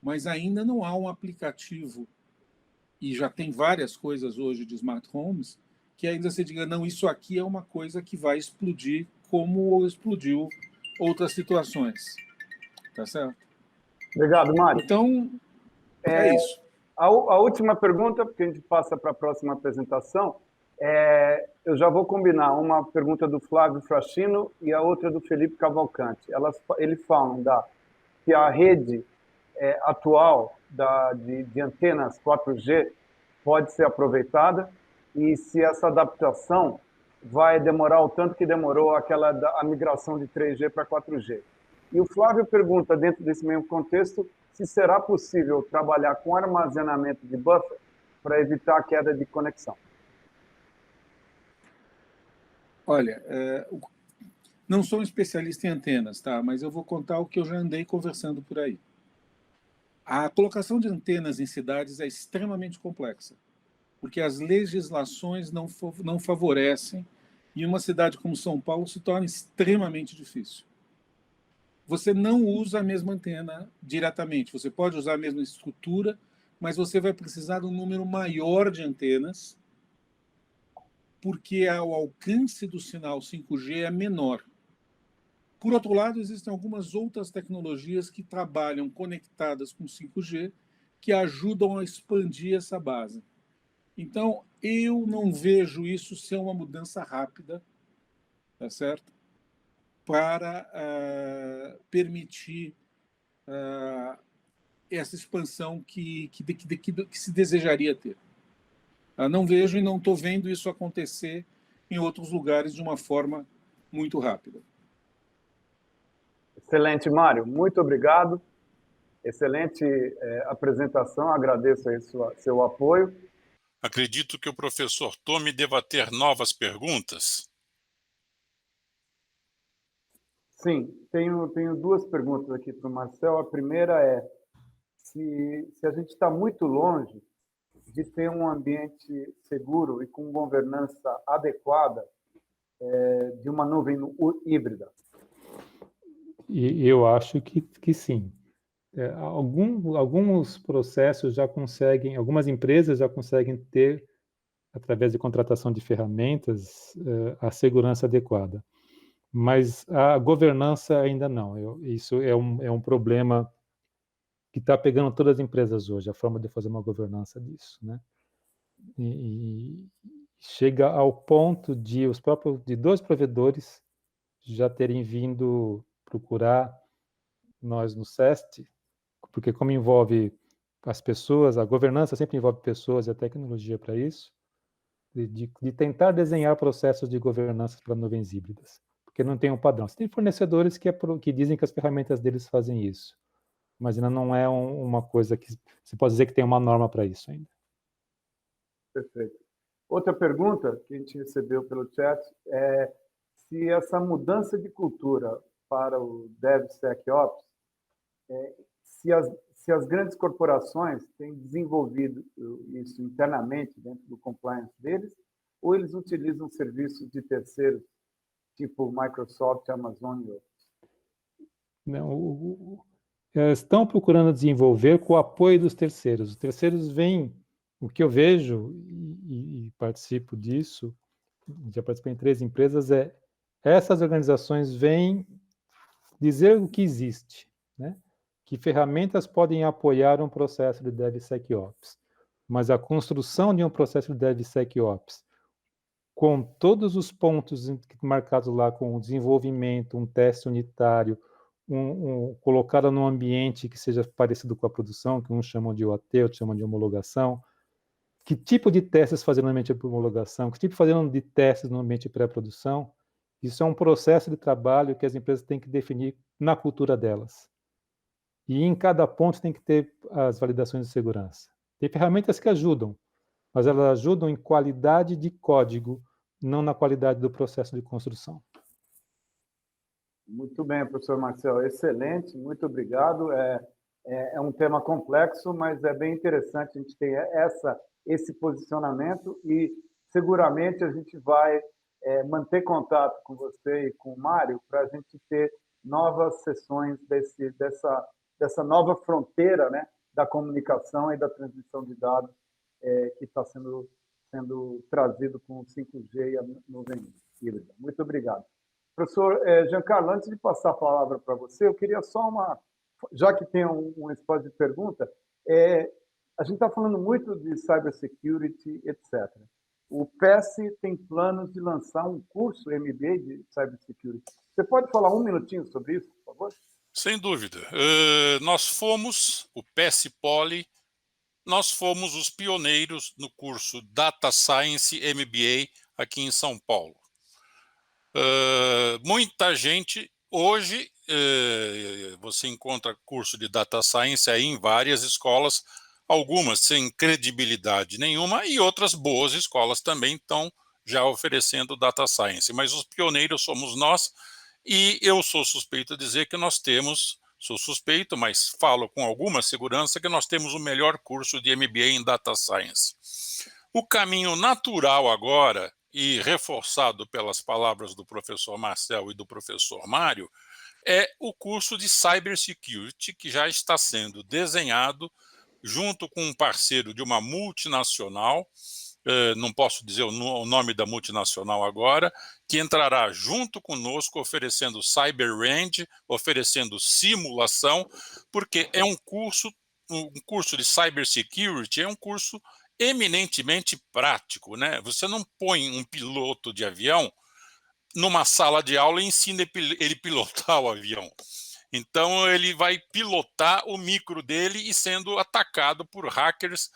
Mas ainda não há um aplicativo, e já tem várias coisas hoje de smart homes, que ainda você diga, não, isso aqui é uma coisa que vai explodir como explodiu outras situações. Tá certo? Obrigado, Mário. Então, é isso. A última pergunta, porque a gente passa para a próxima apresentação, eu já vou combinar uma pergunta do Flávio Fraschino e a outra do Felipe Cavalcante. Eles falam que a rede atual de antenas 4G pode ser aproveitada e se essa adaptação vai demorar o tanto que demorou a migração de 3G para 4G. E o Flávio pergunta, dentro desse mesmo contexto, se será possível trabalhar com armazenamento de buffer para evitar a queda de conexão. Olha, não sou um especialista em antenas, tá? Mas eu vou contar o que eu já andei conversando por aí. A colocação de antenas em cidades é extremamente complexa, porque as legislações não favorecem e uma cidade como São Paulo se torna extremamente difícil. Você não usa a mesma antena diretamente, você pode usar a mesma estrutura, mas você vai precisar de um número maior de antenas, porque o alcance do sinal 5G é menor. Por outro lado, existem algumas outras tecnologias que trabalham conectadas com 5G, que ajudam a expandir essa base. Então, eu não vejo isso ser uma mudança rápida, tá certo? Para permitir essa expansão que se desejaria ter. Não vejo e não estou vendo isso acontecer em outros lugares de uma forma muito rápida. Excelente, Mário. Muito obrigado. Excelente apresentação. Agradeço aí seu apoio. Acredito que o professor Tome deva ter novas perguntas. Sim, tenho duas perguntas aqui para o Marcel. A primeira é se a gente está muito longe de ter um ambiente seguro e com governança adequada de uma nuvem híbrida. E eu acho que sim. Alguns processos já conseguem, algumas empresas já conseguem ter, através de contratação de ferramentas, a segurança adequada. Mas a governança ainda não. Isso é um problema que está pegando todas as empresas hoje, a forma de fazer uma governança disso, né? E chega ao ponto de de dois provedores já terem vindo procurar nós no SEST, porque como envolve as pessoas, a governança sempre envolve pessoas e a tecnologia para isso, de tentar desenhar processos de governança para nuvens híbridas, porque não tem um padrão. Você tem fornecedores que dizem que as ferramentas deles fazem isso, mas ainda não é uma coisa que você pode dizer que tem uma norma para isso ainda. Perfeito. Outra pergunta que a gente recebeu pelo chat é se essa mudança de cultura para o DevSecOps, se as grandes corporações têm desenvolvido isso internamente dentro do compliance deles, ou eles utilizam serviços de terceiros, tipo Microsoft, Amazon e outros? Não, estão procurando desenvolver com o apoio dos terceiros. Os terceiros vêm, o que eu vejo, e participo disso, já participei em 3 empresas, essas organizações vêm dizer o que existe, né? que ferramentas podem apoiar um processo de DevSecOps, mas a construção de um processo de DevSecOps, com todos os pontos marcados lá, com o desenvolvimento, um teste unitário, colocado num ambiente que seja parecido com a produção, que uns chamam de OT, outros chamam de homologação. Que tipo de testes fazer no ambiente de homologação? Que tipo de fazer de testes no ambiente de pré-produção? Isso é um processo de trabalho que as empresas têm que definir na cultura delas. E em cada ponto tem que ter as validações de segurança. Tem ferramentas que ajudam, mas elas ajudam em qualidade de código, não na qualidade do processo de construção. Muito bem, professor Marcel, excelente, muito obrigado. É um tema complexo, mas é bem interessante a gente ter esse posicionamento e seguramente a gente vai manter contato com você e com o Mário para a gente ter novas sessões dessa nova fronteira, né, da comunicação e da transmissão de dados que está sendo trazido com o 5G e a nuvem híbrida. Muito obrigado. Professor Giancarlo, antes de passar a palavra para você, eu queria só já que tem um espaço de pergunta, a gente está falando muito de cybersecurity, etc. O PES tem planos de lançar um curso MBA de cybersecurity. Você pode falar um minutinho sobre isso, por favor? Sem dúvida. Nós fomos, o PES Poly, nós fomos os pioneiros no curso Data Science MBA aqui em São Paulo. Muita gente, hoje, você encontra curso de Data Science aí em várias escolas, algumas sem credibilidade nenhuma e outras boas escolas também estão já oferecendo Data Science, mas os pioneiros somos nós e eu sou suspeito de dizer que nós temos, sou suspeito, mas falo com alguma segurança que nós temos o melhor curso de MBA em Data Science. O caminho natural agora, e reforçado pelas palavras do professor Marcel e do professor Mário, é o curso de Cybersecurity, que já está sendo desenhado junto com um parceiro de uma multinacional, não posso dizer o nome da multinacional agora, que entrará junto conosco oferecendo CyberRange, oferecendo simulação, porque é um curso de Cybersecurity, é um curso eminentemente prático, né? Você não põe um piloto de avião numa sala de aula e ensina ele pilotar o avião. Então ele vai pilotar o micro dele e sendo atacado por hackers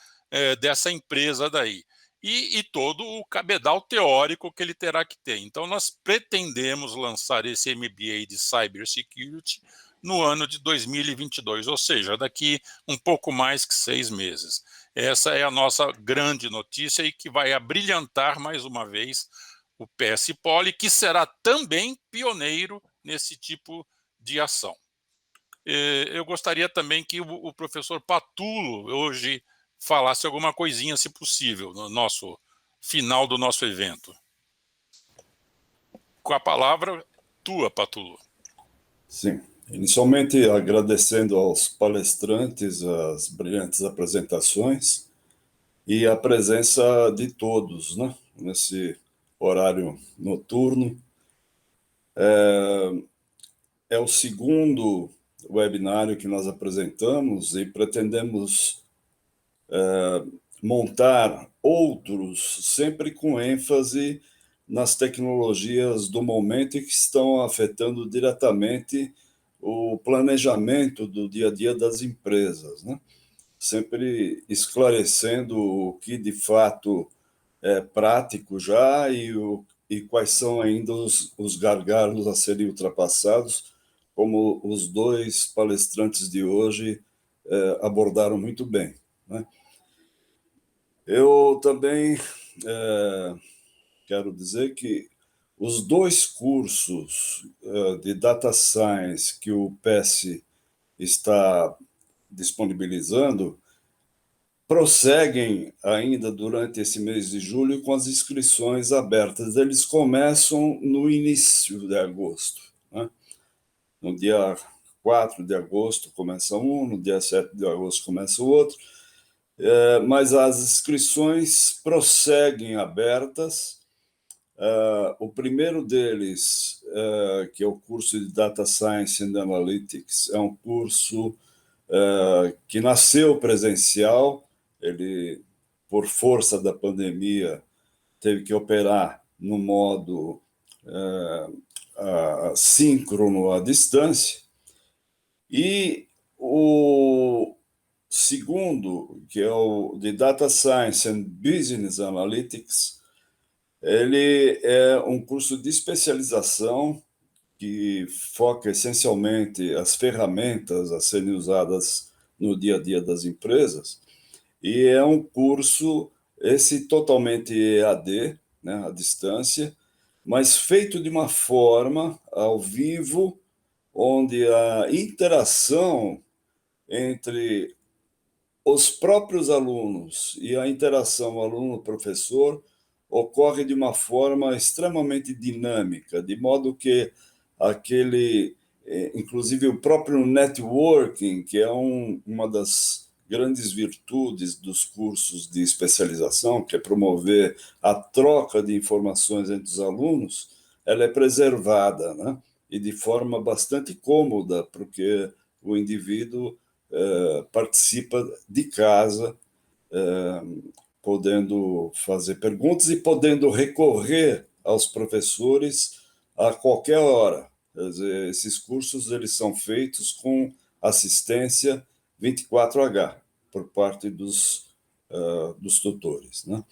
dessa empresa daí. E todo o cabedal teórico que ele terá que ter. Então nós pretendemos lançar esse MBA de Cybersecurity no ano de 2022, ou seja, daqui um pouco mais que 6 meses. Essa é a nossa grande notícia e que vai abrilhantar mais uma vez o PS Poly, que será também pioneiro nesse tipo de ação. Eu gostaria também que o professor Patulo hoje falasse alguma coisinha, se possível, no final do nosso evento. Com a palavra, tua, Patulo. Sim. Inicialmente, agradecendo aos palestrantes as brilhantes apresentações e a presença de todos, né, nesse horário noturno. É o segundo webinário que nós apresentamos e pretendemos montar outros, sempre com ênfase nas tecnologias do momento e que estão afetando diretamente o planejamento do dia a dia das empresas, né? Sempre esclarecendo o que de fato é prático já e quais são ainda os gargalos a serem ultrapassados, como os dois palestrantes de hoje abordaram muito bem, né? Eu também quero dizer que os dois cursos de Data Science que o PES está disponibilizando prosseguem ainda durante esse mês de julho com as inscrições abertas. Eles começam no início de agosto, né? No dia 4 de agosto começa um, no dia 7 de agosto começa o outro, mas as inscrições prosseguem abertas. O primeiro deles, que é o curso de Data Science and Analytics, é um curso que nasceu presencial, ele, por força da pandemia, teve que operar no modo síncrono à distância, e o segundo, que é o de Data Science and Business Analytics, ele é um curso de especialização que foca essencialmente as ferramentas a serem usadas no dia a dia das empresas, e é um curso, esse totalmente EAD, né, à distância, mas feito de uma forma ao vivo, onde a interação entre os próprios alunos e a interação aluno-professor ocorre de uma forma extremamente dinâmica, de modo que inclusive o próprio networking, que é uma das grandes virtudes dos cursos de especialização, que é promover a troca de informações entre os alunos, ela é preservada, né? E de forma bastante cômoda, porque o indivíduo participa de casa, podendo fazer perguntas e podendo recorrer aos professores a qualquer hora. Quer dizer, esses cursos eles são feitos com assistência 24H por parte dos tutores, né?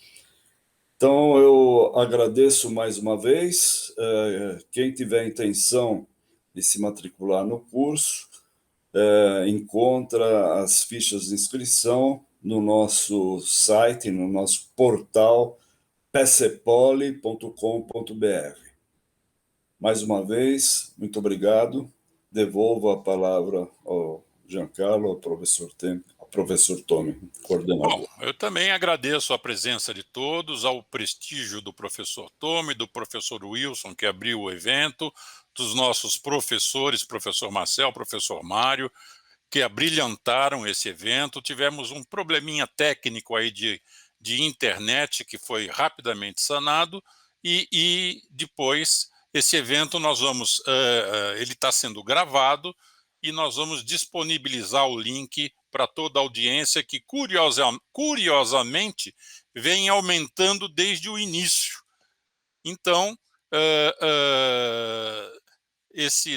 Então, eu agradeço mais uma vez. Quem tiver intenção de se matricular no curso, encontra as fichas de inscrição no nosso site, no nosso portal pcepoli.com.br. Mais uma vez, muito obrigado. Devolvo a palavra ao Giancarlo, ao professor Tomi, coordenador. Bom, eu também agradeço a presença de todos, ao prestígio do professor Tomi, do professor Wilson, que abriu o evento, dos nossos professores, professor Marcel, professor Mário, que abrilhantaram esse evento. Tivemos um probleminha técnico aí de internet que foi rapidamente sanado, e depois esse evento nós vamos, ele está sendo gravado e nós vamos disponibilizar o link para toda a audiência, que curiosamente vem aumentando desde o início. Então,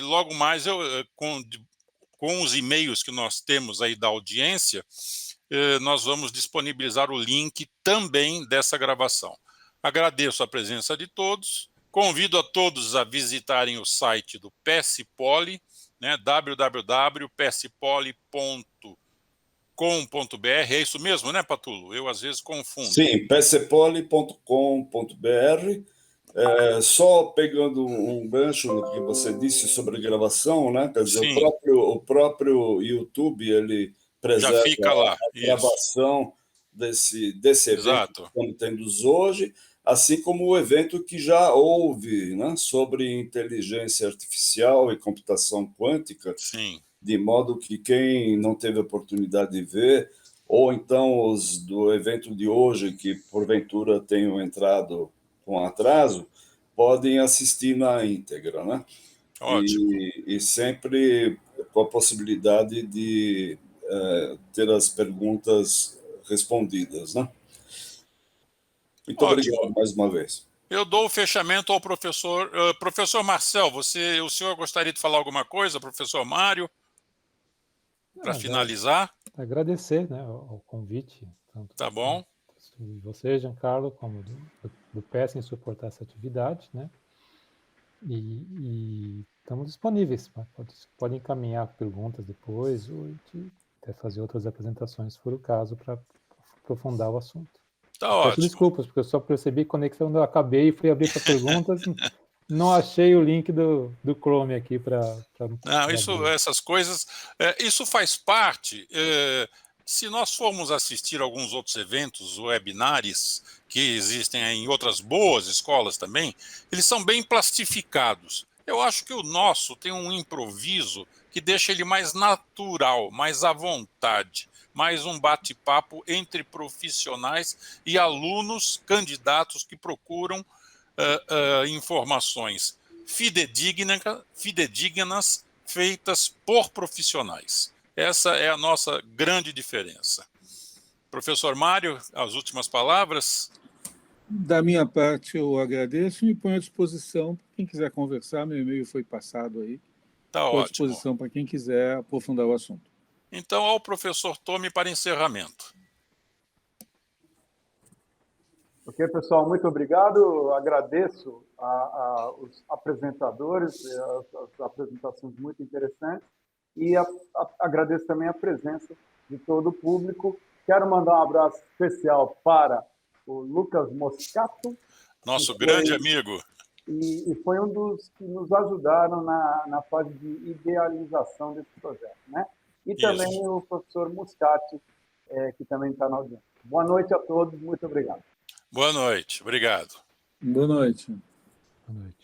logo mais, com os e-mails que nós temos aí da audiência, nós vamos disponibilizar o link também dessa gravação. Agradeço a presença de todos, convido a todos a visitarem o site do PSPoli, né, www.pspoli.com.br, é isso mesmo, né, Patulo? Eu às vezes confundo. Sim, pcepoli.com.br. Só pegando um gancho no que você disse sobre gravação, né? Quer dizer, o próprio YouTube ele preserva já fica lá, a gravação desse evento Exato. que estamos tendo hoje, assim como o evento que já houve, né, sobre inteligência artificial e computação quântica. Sim. De modo que quem não teve a oportunidade de ver, ou então os do evento de hoje, que porventura tenham entrado com atraso, podem assistir na íntegra, né? Ótimo. E sempre com a possibilidade de ter as perguntas respondidas, né? Muito Ótimo. obrigado mais uma vez. Eu dou o fechamento ao professor. Professor Marcel, o senhor gostaria de falar alguma coisa, professor Mário, para finalizar? Agradecer, né, ao convite. Tanto tá bom. De você, Giancarlo, como do PES em suportar essa atividade, né? E estamos disponíveis. Podem encaminhar perguntas depois, ou até fazer outras apresentações, se for o caso, para aprofundar o assunto. Tá ótimo. Peço desculpas, porque eu só percebi conexão quando eu acabei e fui abrir para perguntas. Não achei o link do Chrome aqui para... Não, essas coisas... isso faz parte... se nós formos assistir alguns outros eventos, webinars, que existem em outras boas escolas também, eles são bem plastificados. Eu acho que o nosso tem um improviso que deixa ele mais natural, mais à vontade, mais um bate-papo entre profissionais e alunos candidatos que procuram informações fidedignas feitas por profissionais. Essa é a nossa grande diferença. Professor Mário, as últimas palavras? Da minha parte, eu agradeço e me ponho à disposição para quem quiser conversar. Meu e-mail foi passado aí. Tá Estou à ótimo. disposição para quem quiser aprofundar o assunto. Então, ao professor Tome para encerramento. Ok, pessoal, muito obrigado. Agradeço aos apresentadores, as apresentações muito interessantes, e agradeço também a presença de todo o público. Quero mandar um abraço especial para o Lucas Moscato. Nosso grande amigo. E foi um dos que nos ajudaram na fase de idealização desse projeto, né? E também o professor Muscati, que também está na audiência. Boa noite a todos, muito obrigado. Boa noite, obrigado. Boa noite. Boa noite.